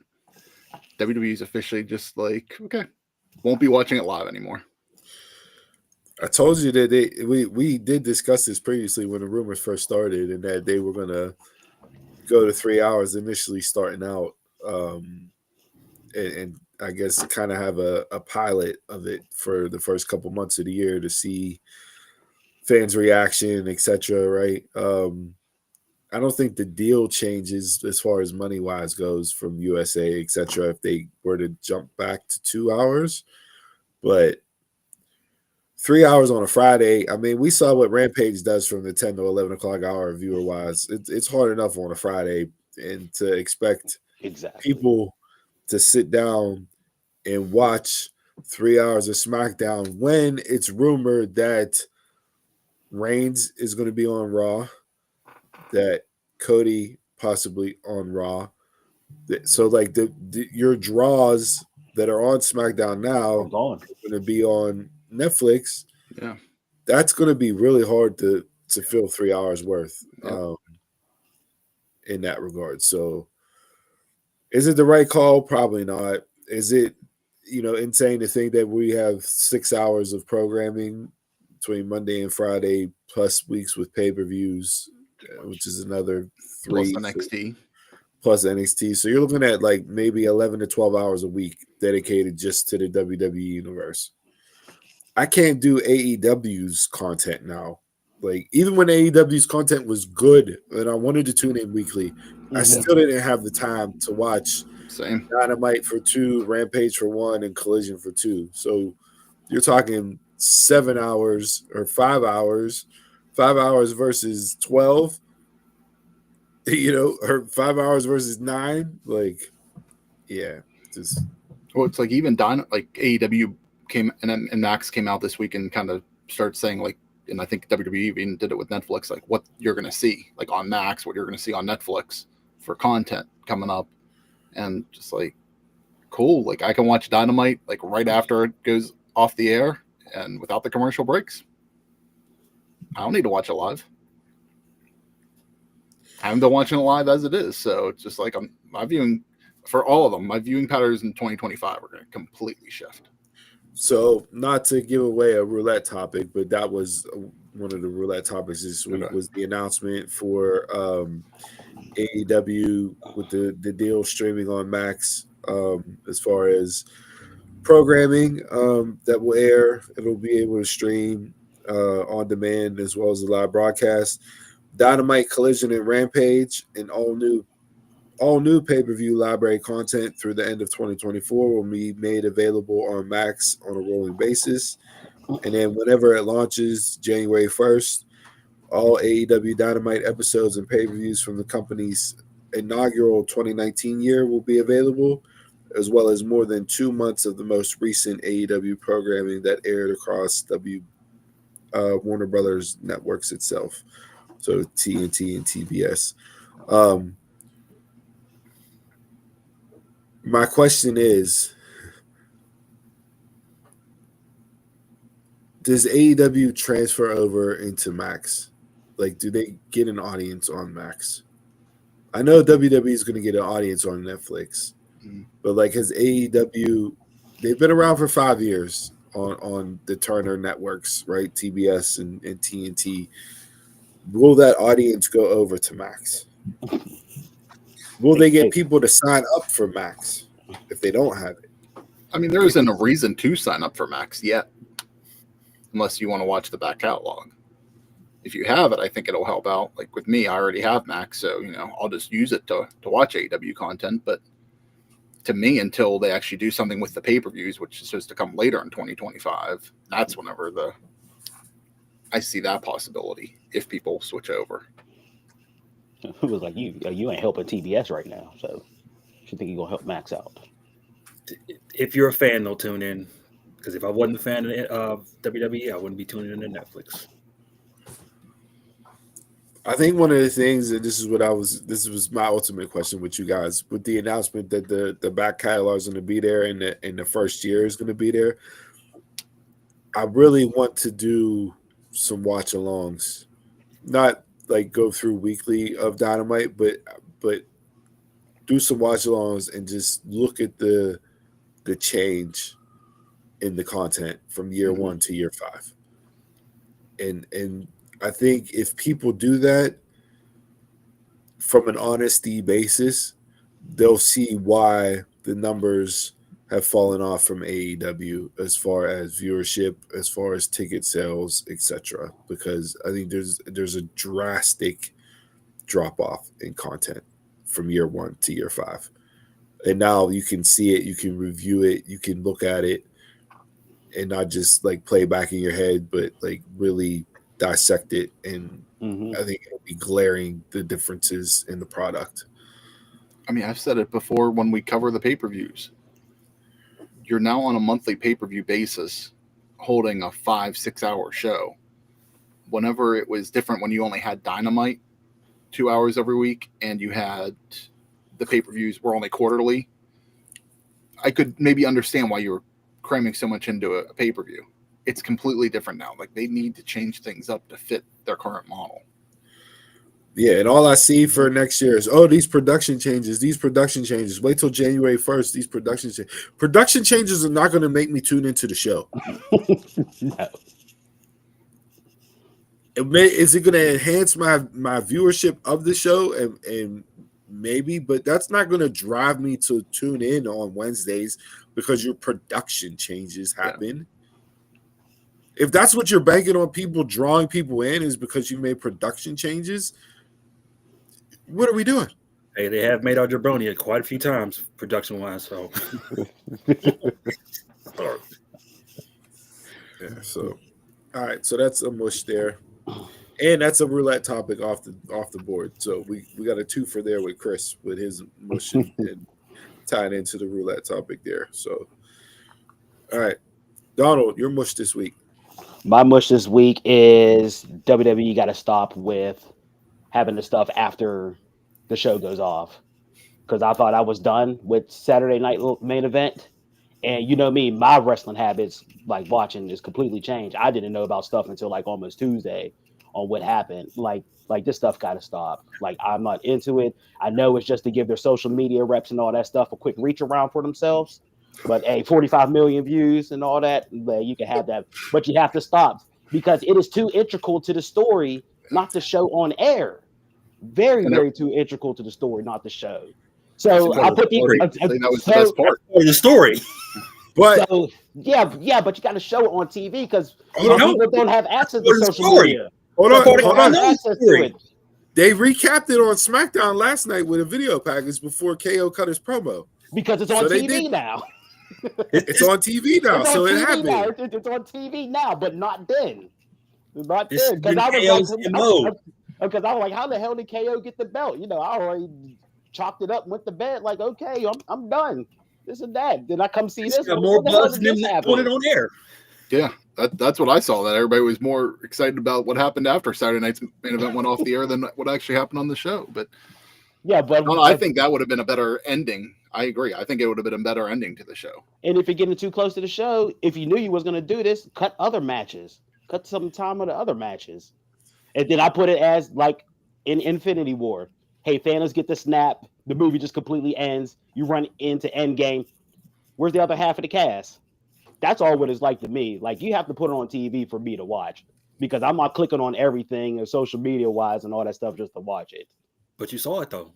WWE's officially just like, okay, won't be watching it live anymore. I told you that we did discuss this previously when the rumors first started, and that they were going to go to 3 hours initially starting out, and I guess kind of have a pilot of it for the first couple months of the year to see fans' reaction, etc. Right? I don't think the deal changes as far as money wise goes from USA, etc. If they were to jump back to 2 hours, but 3 hours on a Friday. I mean, we saw what Rampage does from the 10 to 11 o'clock hour viewer wise. It's hard enough on a Friday, and to expect people to sit down and watch 3 hours of SmackDown when it's rumored that Reigns is going to be on Raw, that Cody possibly on Raw. So like your draws that are on SmackDown now are going to be on Netflix. Yeah, that's going to be really hard to fill 3 hours worth in that regard. So Is it the right call? Probably not. Is it, insane to think that we have 6 hours of programming between Monday and Friday plus weeks with pay-per-views, which is another Plus 3 NXT. plus NXT. So you're looking at like maybe 11 to 12 hours a week dedicated just to the WWE universe. I can't do AEW's content now. Like, even when AEW's content was good and I wanted to tune in weekly, I still didn't have the time to watch Same. Dynamite for 2, Rampage for 1, and Collision for 2. So you're talking 7 hours or 5 hours, 5 hours versus 12, or 5 hours versus 9. Like, yeah, just. Well, it's like even like AEW came and Max came out this week and kind of started saying, like, and I think WWE even did it with Netflix, like what you're going to see like on Max, what you're going to see on Netflix for content coming up. And just like, cool. Like, I can watch Dynamite like right after it goes off the air and without the commercial breaks. I don't need to watch it live. I haven't been watching it live as it is. So it's just like my viewing for all of them, my viewing patterns in 2025 are going to completely shift. So, not to give away a roulette topic, but that was one of the roulette topics this week was the announcement for AEW with the deal streaming on Max, as far as programming that will air. It'll be able to stream on demand as well as the live broadcast. Dynamite, Collision, and Rampage, and all new pay-per-view library content through the end of 2024 will be made available on Max on a rolling basis. And then whenever it launches, January 1st, all AEW Dynamite episodes and pay-per-views from the company's inaugural 2019 year will be available, as well as more than 2 months of the most recent AEW programming that aired across Warner Brothers networks itself. So TNT and TBS. My question is, does AEW transfer over into Max? Like, do they get an audience on Max? I know WWE is going to get an audience on Netflix, but like, has AEW, they've been around for 5 years on the Turner networks, right? TBS and TNT. Will that audience go over to Max? Will they get people to sign up for Max if they don't have it? I mean, there isn't a reason to sign up for Max yet, unless you want to watch the back catalog. If you have it, I think it'll help out. Like with me, I already have Max, so I'll just use it to watch AEW content. But to me, until they actually do something with the pay-per-views, which is supposed to come later in 2025, that's whenever I see that possibility if people switch over. Who was like, you ain't helping TBS right now, so you think you're gonna help Max out? If you're a fan, they'll tune in. Because if I wasn't a fan of WWE, I wouldn't be tuning in to Netflix. I think one of the things, and this was my ultimate question with you guys, with the announcement that the back catalog is going to be there and the first year is going to be there. I really want to do some watch alongs, not like go through weekly of Dynamite, but do some watch alongs and just look at the change in the content from year 1 to year 5. And I think if people do that from an honesty basis, they'll see why the numbers have fallen off from AEW as far as viewership, as far as ticket sales, etc. Because I think there's a drastic drop off in content from year 1 to year 5. And now you can see it, you can review it, you can look at it, and not just like play back in your head, but like really dissect it. And I think it'll be glaring, the differences in the product. I mean, I've said it before when we cover the pay-per-views. You're now on a monthly pay-per-view basis holding a 5-6 hour show. Whenever it was different, when you only had Dynamite 2 hours every week and you had the pay-per-views were only quarterly, I could maybe understand why you were cramming so much into a pay-per-view. It's completely different now. Like, they need to change things up to fit their current model. Yeah, and all I see for next year is, oh, these production changes. Wait till January 1st. These production changes are not going to make me tune into the show. No. Is it going to enhance my viewership of the show? And maybe, but that's not going to drive me to tune in on Wednesdays because your production changes happen. Yeah. If that's what you're banking on, people drawing people in is because you made production changes, what are we doing? Hey, they have made our jabroni quite a few times, production wise. So, yeah. So, all right. So that's a mush there, and that's a roulette topic off the board. So we got a 2 for there with Chris with his mush and tying into the roulette topic there. So, all right, Donald, your mush this week. My mush this week is WWE got to stop with having the stuff after the show goes off, because I thought I was done with Saturday Night Main Event. And you know me, my wrestling habits, like watching, is completely changed. I didn't know about stuff until like almost Tuesday on what happened. Like this stuff got to stop. Like, I'm not into it. I know it's just to give their social media reps and all that stuff a quick reach around for themselves. But hey, 45 million views and all that, you can have that. But you have to stop because it is too integral to the story not to show on air. Very too integral to the story not to show. So I put that was the best part of the story. But so, yeah, but you got to show it on TV because people don't have access to social media. Hold on. Access to it. They recapped it on SmackDown last night with a video package before KO cut his promo. Because it's on TV now. It's on TV now, so it happened. It's on TV now, but not then. Not This then. Because I was like, how the hell did KO get the belt? You know, I already chalked it up, went to bed, like, okay, I'm done. This and that. Then I come see this. Got more buzz than them put it on air. Yeah, that's what I saw. That everybody was more excited about what happened after Saturday night's main event went off the air than what actually happened on the show. But yeah, but no, I think that would have been a better ending. I agree. I think it would have been a better ending to the show. And if you're getting too close to the show, if you knew you was going to do this, cut other matches. Cut some time of the other matches. And then I put it as like in Infinity War. Hey, Thanos get the snap. The movie just completely ends. You run into Endgame. Where's the other half of the cast? That's all what it's like to me. Like, you have to put it on TV for me to watch because I'm not clicking on everything or social media wise and all that stuff just to watch it. But you saw it though.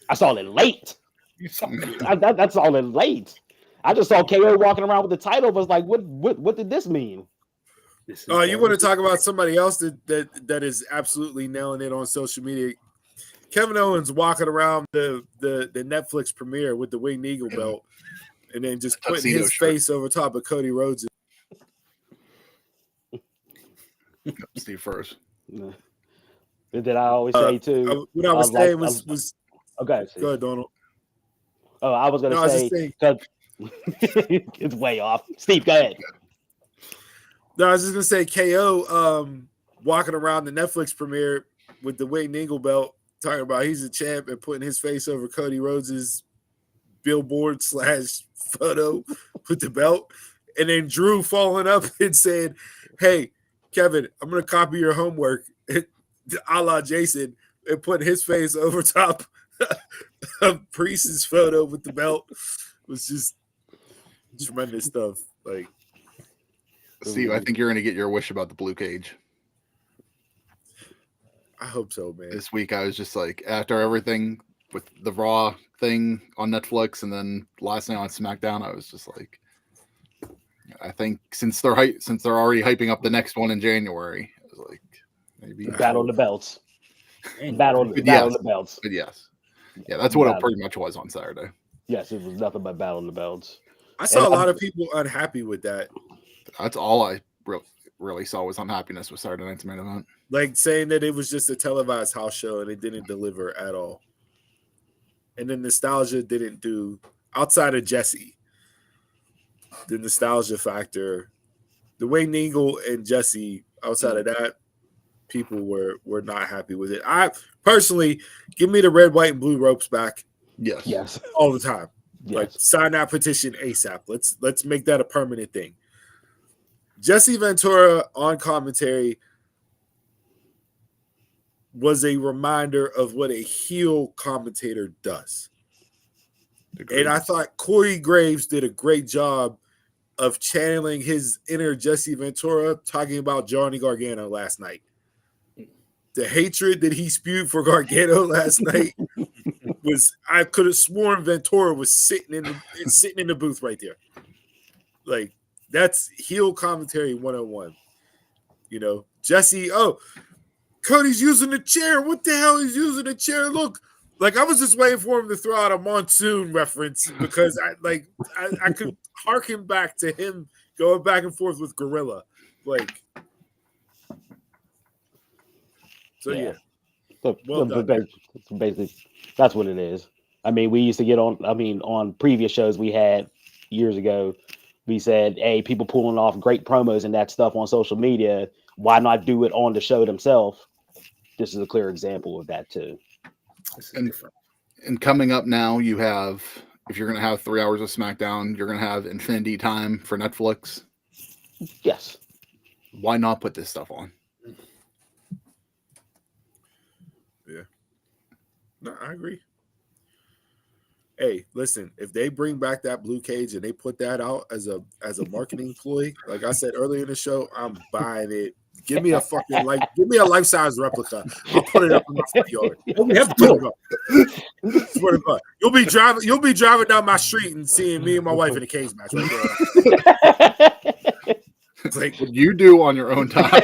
I saw it late. You saw it. That's all in late. I just saw KO walking around with the title. Was like, what did this mean? Oh, you want to talk about somebody else that is absolutely nailing it on social media? Kevin Owens walking around the Netflix premiere with the Winged Eagle belt, and then just putting his face over top of Cody Rhodes. Steve first. That I always say too. What I was saying was okay. Go ahead, Donald. Oh, I was going to say because it's way off. Steve, go ahead. No, I was just going to say KO walking around the Netflix premiere with the Winged Eagle belt, talking about he's a champ and putting his face over Cody Rhodes's billboard / photo with the belt, and then Drew following up and saying, "Hey, Kevin, I'm going to copy your homework, a la Jason," and put his face over top of Priest's photo with the belt. It was just tremendous stuff. Like, Steve, I think you're going to get your wish about the blue cage. I hope so, man. This week, I was just like, after everything with the Raw thing on Netflix and then last night on SmackDown, I was just like, I think since they're already hyping up the next one in January, I was like, maybe Battle of the Belts. Battle of the Belts. But yes. Yeah, that's what it pretty much was on Saturday. Yes, it was nothing but Battle of the Belts. I saw a lot of people unhappy with that. That's all I really saw was unhappiness with Saturday night's main event. Like saying that it was just a televised house show and it didn't deliver at all. And the nostalgia didn't do, outside of Jesse, the nostalgia factor, the Wayne Eagle and Jesse, outside of that, people were not happy with it. I personally, give me the red, white, and blue ropes back. Yes. All the time. Yes. Like, sign that petition ASAP. Let's make that a permanent thing. Jesse Ventura on commentary was a reminder of what a heel commentator does. Agreed. And I thought Corey Graves did a great job of channeling his inner Jesse Ventura, talking about Johnny Gargano last night. The hatred that he spewed for Gargano last night was, I could have sworn Ventura was sitting in the booth right there. Like, that's heel commentary 101. You know, Jesse, Cody's using the chair. What the hell is using the chair? Look, like, I was just waiting for him to throw out a Monsoon reference because I could harken back to him going back and forth with Gorilla. Like, so yeah. Well done. Basically, that's what it is. I mean, we used to get on previous shows we had years ago, we said, hey, people pulling off great promos and that stuff on social media. Why not do it on the show themselves? This is a clear example of that too. And coming up now, you have, if you're going to have 3 hours of SmackDown, you're going to have Infinity Time for Netflix. Yes. Why not put this stuff on? Yeah. No, I agree. Hey, listen, if they bring back that blue cage and they put that out as a marketing ploy, like I said earlier in the show, I'm buying it. Give me a fucking life-size replica. I'll put it up in my front yard. Swear to God. You'll be driving down my street and seeing me and my wife in a cage match right there. It's like what you do on your own time.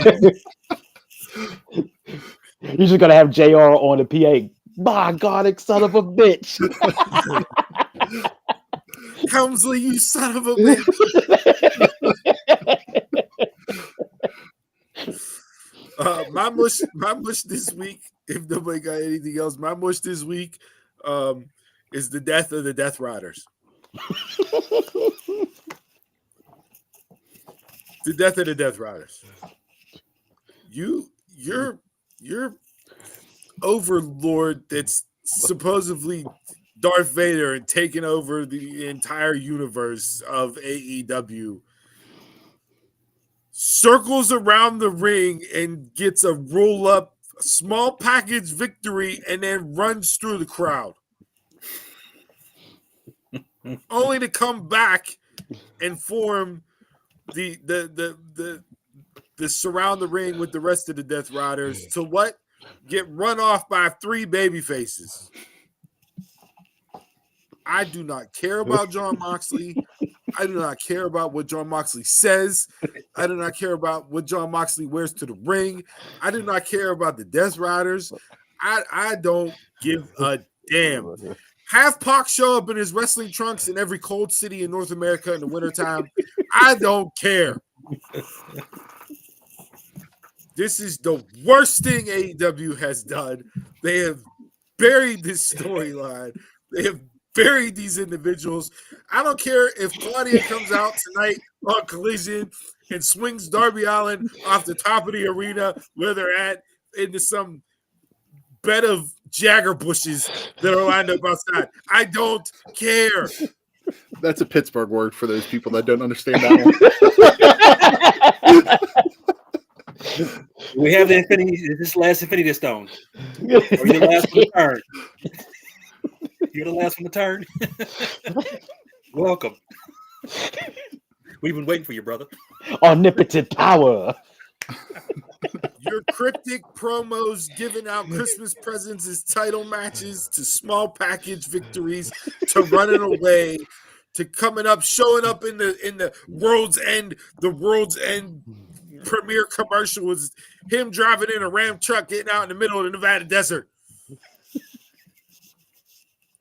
You're just gonna have JR on the PA. My God, son of a bitch. Helmsley, you son of a bitch. My mush this week, if nobody got anything else, my mush this week is the death of the Death Riders. The death of the Death Riders. You're overlord that's supposedly Darth Vader and taking over the entire universe of AEW circles around the ring and gets a roll-up small package victory and then runs through the crowd. Only to come back and form the surround the ring with the rest of the Death Riders to what? Get run off by 3 baby faces. I do not care about Jon Moxley. I do not care about what Jon Moxley says. I do not care about what Jon Moxley wears to the ring. I do not care about the Death Riders. I don't give a damn. Have Pac show up in his wrestling trunks in every cold city in North America in the wintertime. I don't care. This is the worst thing AEW has done. They have buried this storyline. They have buried these individuals. I don't care if Claudia comes out tonight on Collision and swings Darby Allin off the top of the arena where they're at into some bed of Jagger bushes that are lined up outside. I don't care. That's a Pittsburgh word for those people that don't understand that one. We have the Infinity. This last Infinity Stone. Are you the last one to turn? You're the last one to turn. Welcome. We've been waiting for you, brother. Omnipotent power. Your cryptic promos giving out Christmas presents as title matches to small package victories to running away to coming up, showing up in the World's End. The World's End premiere commercial was him driving in a Ram truck, getting out in the middle of the Nevada desert.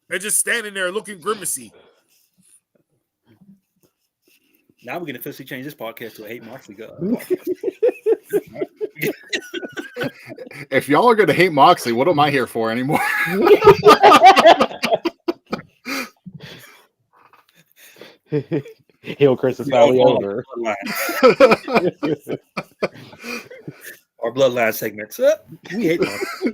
They're just standing there looking grimacy. Now we're going to officially change this podcast to a Hate Moxley podcast. If y'all are going to hate Moxley, what am I here for anymore? Hill Chris is finally over. Our bloodline segments. We hate Moxley.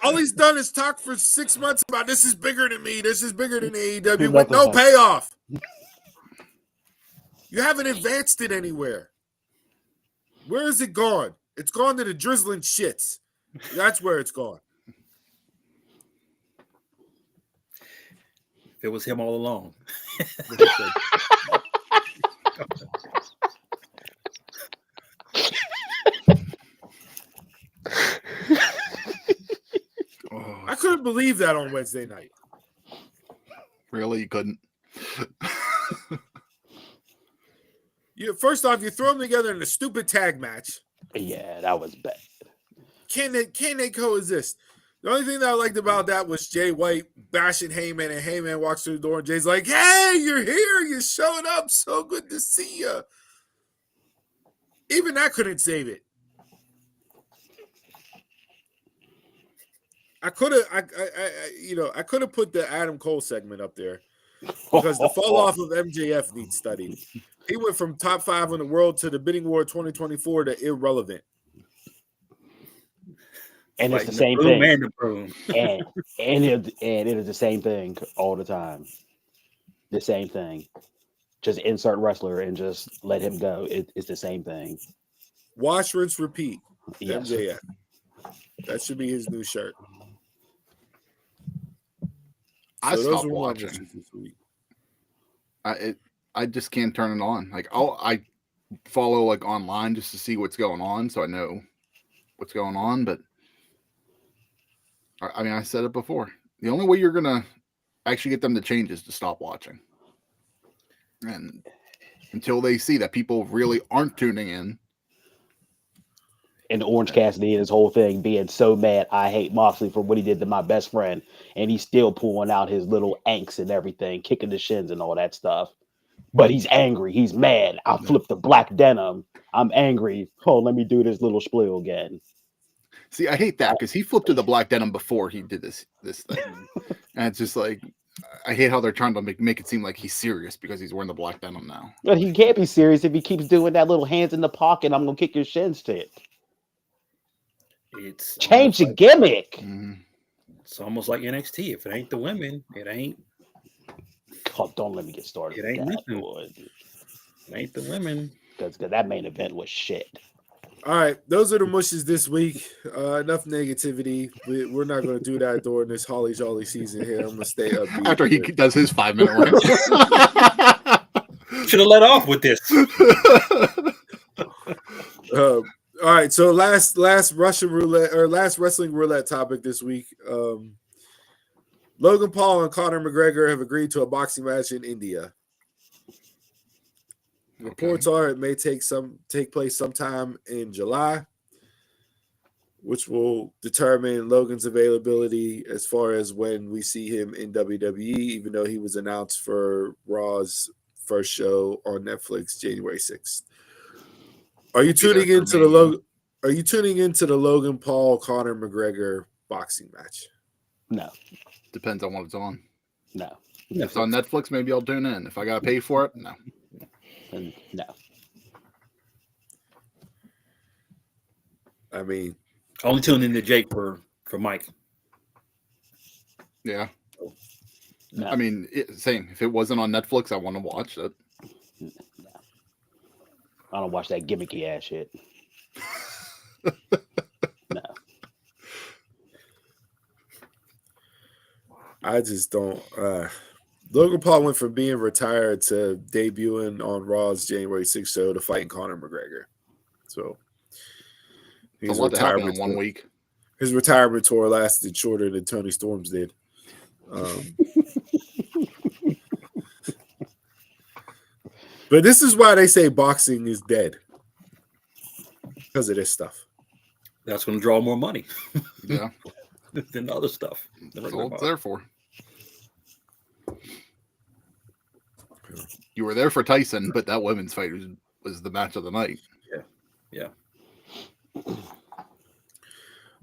All he's done is talk for 6 months about this is bigger than me. This is bigger than AEW with no payoff. You haven't advanced it anywhere. Where is it gone? It's gone to the drizzling shits. That's where it's gone. If it was him all along. I couldn't believe that on Wednesday night. Really? You couldn't? First off, you throw them together in a stupid tag match. Yeah, that was bad. Can they coexist? The only thing that I liked about that was Jay White bashing Heyman, and Heyman walks through the door, and Jay's like, "Hey, you're here. You're showing up. So good to see you." Even that couldn't save it. I could have put the Adam Cole segment up there because the fall off of MJF needs studied. He went from top 5 in the world to the bidding war 2024 to irrelevant. And Like it's the same thing. And it is the same thing all the time. The same thing. Just insert wrestler and just let him go. It's the same thing. Wash, rinse, repeat. Yes. MJF. That should be his new shirt. I So stopped watching. This week. I just can't turn it on. Like I follow like online just to see what's going on, so I know what's going on. But I mean, I said it before. The only way you're gonna actually get them to change is to stop watching, and until they see that people really aren't tuning in. And Orange Cassidy and his whole thing being so mad, I hate Moxley for what he did to my best friend, and he's still pulling out his little angst and everything, kicking the shins and all that stuff. But he's angry. He's mad. I flipped the black denim. I'm angry. Oh, let me do this little spiel again. See, I hate that because he flipped to the black denim before he did this thing, and it's just like I hate how they're trying to make it seem like he's serious because he's wearing the black denim now. But he can't be serious if he keeps doing that little hands in the pocket. I'm gonna kick your shins to it. It's change the gimmick. Mm-hmm. It's almost like NXT. If it ain't the women, it ain't. Oh, don't let me get started. It ain't that, nothing. boy. It ain't the women. Because that main event was shit. All right, those are the mushes this week. Enough negativity. We're not going to do that during this Holly Jolly season here. I'm going to stay upbeat. After he does his 5-minute rant. Should have let off with this. All right, so last Russian roulette or last wrestling roulette topic this week. Logan Paul and Conor McGregor have agreed to a boxing match in India. Reports are it may take place sometime in July, which will determine Logan's availability as far as when we see him in WWE, even though he was announced for Raw's first show on Netflix January 6th. Are you tuning into the Logan Paul Conor McGregor boxing match? No. Depends on what it's on. No. If it's on Netflix, maybe I'll tune in. If I gotta pay for it, no. No. I mean, only tune in to Jake for Mike. Yeah. No. I mean, same. If it wasn't on Netflix, I want to watch it. No. I don't watch that gimmicky ass shit. No. I just don't. Logan Paul went from being retired to debuting on Raw's January 6th show to fighting Conor McGregor. So his retirement in 1 week. His retirement tour lasted shorter than Toni Storm's did. But this is why they say boxing is dead. Because of this stuff. That's going to draw more money. Yeah. Than other stuff. That's all it's there for. You were there for Tyson, but that women's fight was the match of the night. Yeah. All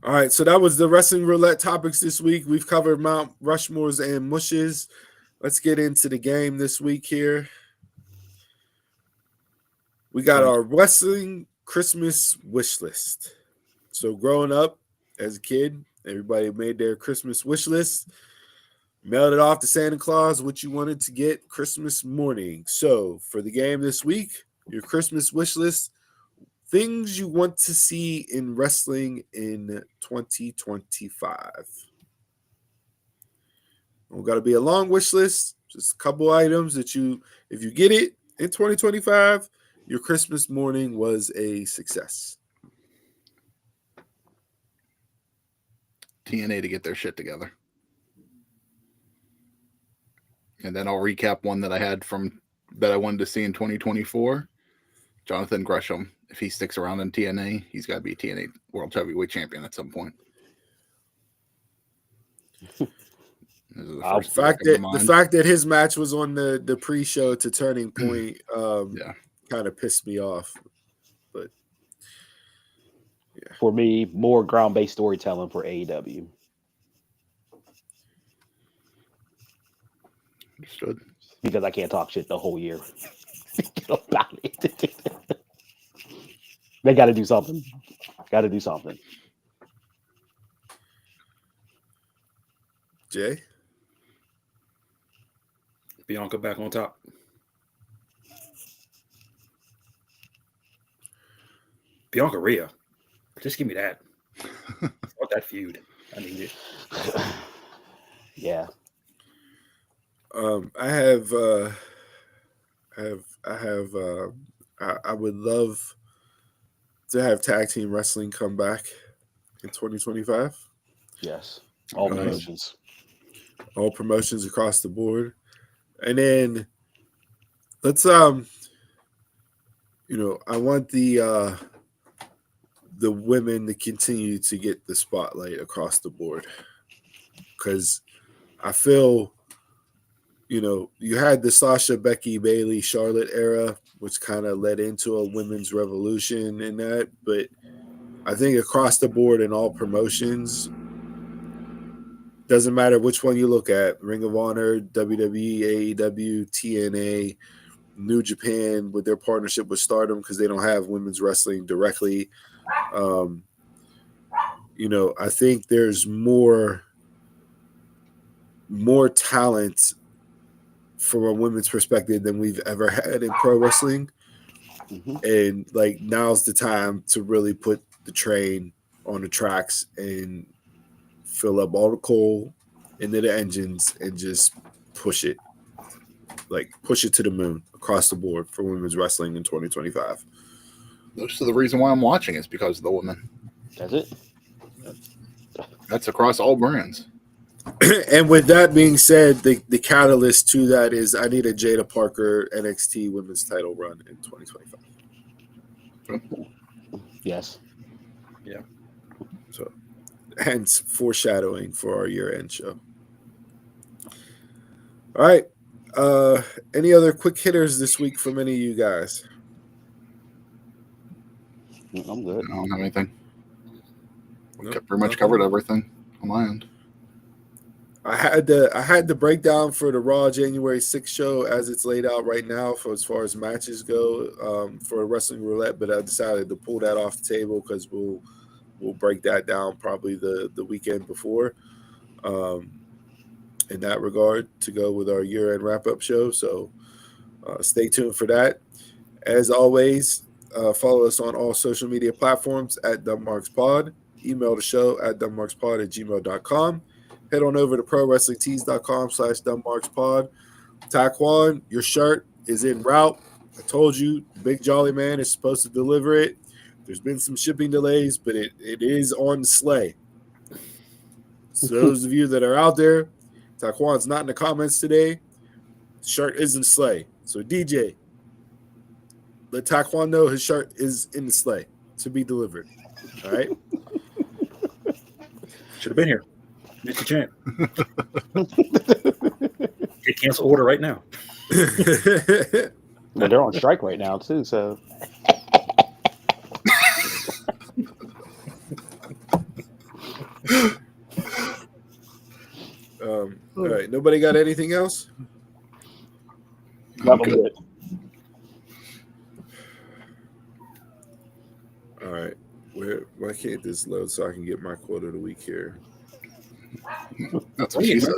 right, so that was the wrestling roulette topics this week. We've covered Mount Rushmores and mushes. Let's get into the game this week here. We got our wrestling Christmas wish list. So growing up as a kid, everybody made their Christmas wish list, mailed it off to Santa Claus what you wanted to get Christmas morning. So for the game this week, your Christmas wish list things you want to see in wrestling in 2025. Don't got to be a long wish list. Just a couple items that if you get it in 2025, your Christmas morning was a success. TNA to get their shit together. And then I'll recap one that I had that I wanted to see in 2024. Jonathan Gresham, if he sticks around in TNA, he's got to be TNA World Heavyweight Champion at some point. The fact that his match was on the pre-show to Turning Point kind of pissed me off. But yeah. For me, more ground-based storytelling for AEW. Understood. Because I can't talk shit the whole year about it. They got to do something. Jay? Bianca back on top. Bianca Rhea. Just give me that. Fuck that feud. I need it. Yeah. I would love to have tag team wrestling come back in 2025. Yes. All promotions. All promotions across the board. And then let's I want the women to continue to get the spotlight across the board. Because I feel you had the Sasha, Becky, Bayley, Charlotte era, which kind of led into a women's revolution in that. But I think across the board in all promotions, doesn't matter which one you look at, Ring of Honor, WWE, AEW, TNA, New Japan with their partnership with Stardom because they don't have women's wrestling directly. I think there's more talent from a women's perspective than we've ever had in pro wrestling. Mm-hmm. And now's the time to really put the train on the tracks and fill up all the coal into the engines and just push it to the moon across the board for women's wrestling in 2025. Most of the reason why I'm watching is because of the women. That's it. That's across all brands. And with that being said, the catalyst to that is I need a Jada Parker NXT women's title run in 2025. Yes. Yeah. So, hence foreshadowing for our year-end show. All right. Any other quick hitters this week from any of you guys? I'm good. I don't have anything. Nope, Pretty much covered everything on my end. I had the breakdown for the Raw January 6th show as it's laid out right now for as far as matches go for Wrestling Roulette, but I decided to pull that off the table because we'll break that down probably the weekend before in that regard to go with our year-end wrap-up show. So stay tuned for that. As always, follow us on all social media platforms at DumbMarksPod. Email the show at dumbmarkspod@gmail.com. Head on over to prowrestlingtees.com/dumbmarkspod. Taquan, your shirt is en route. I told you, Big Jolly Man is supposed to deliver it. There's been some shipping delays, but it is on the sleigh. So those of you that are out there, Taquan's not in the comments today. The shirt is in the sleigh. So DJ, let Taquan know his shirt is in the sleigh to be delivered. All right? Should have been here. Mr. Champ. Get cancel order right now. Well, they're on strike right now too, so all right. Nobody got anything else? I'm good. All right. Why can't this load so I can get my quote of the week here? That's what she said.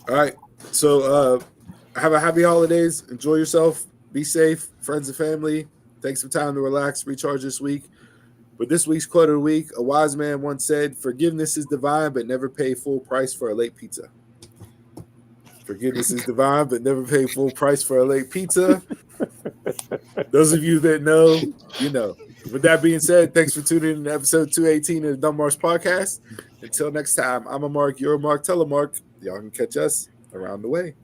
All right. So Have a happy holidays. Enjoy yourself. Be safe. Friends and family. Take some time to relax, recharge this week. But this week's quote of the week, a wise man once said, "Forgiveness is divine, but never pay full price for a late pizza." Forgiveness is divine, but never pay full price for a late pizza. Those of you that know, you know. With that being said, thanks for tuning in to episode 218 of the Dumb Marks podcast. Until next time, I'm a Mark, you're a Mark, tell a Mark. Y'all can catch us around the way.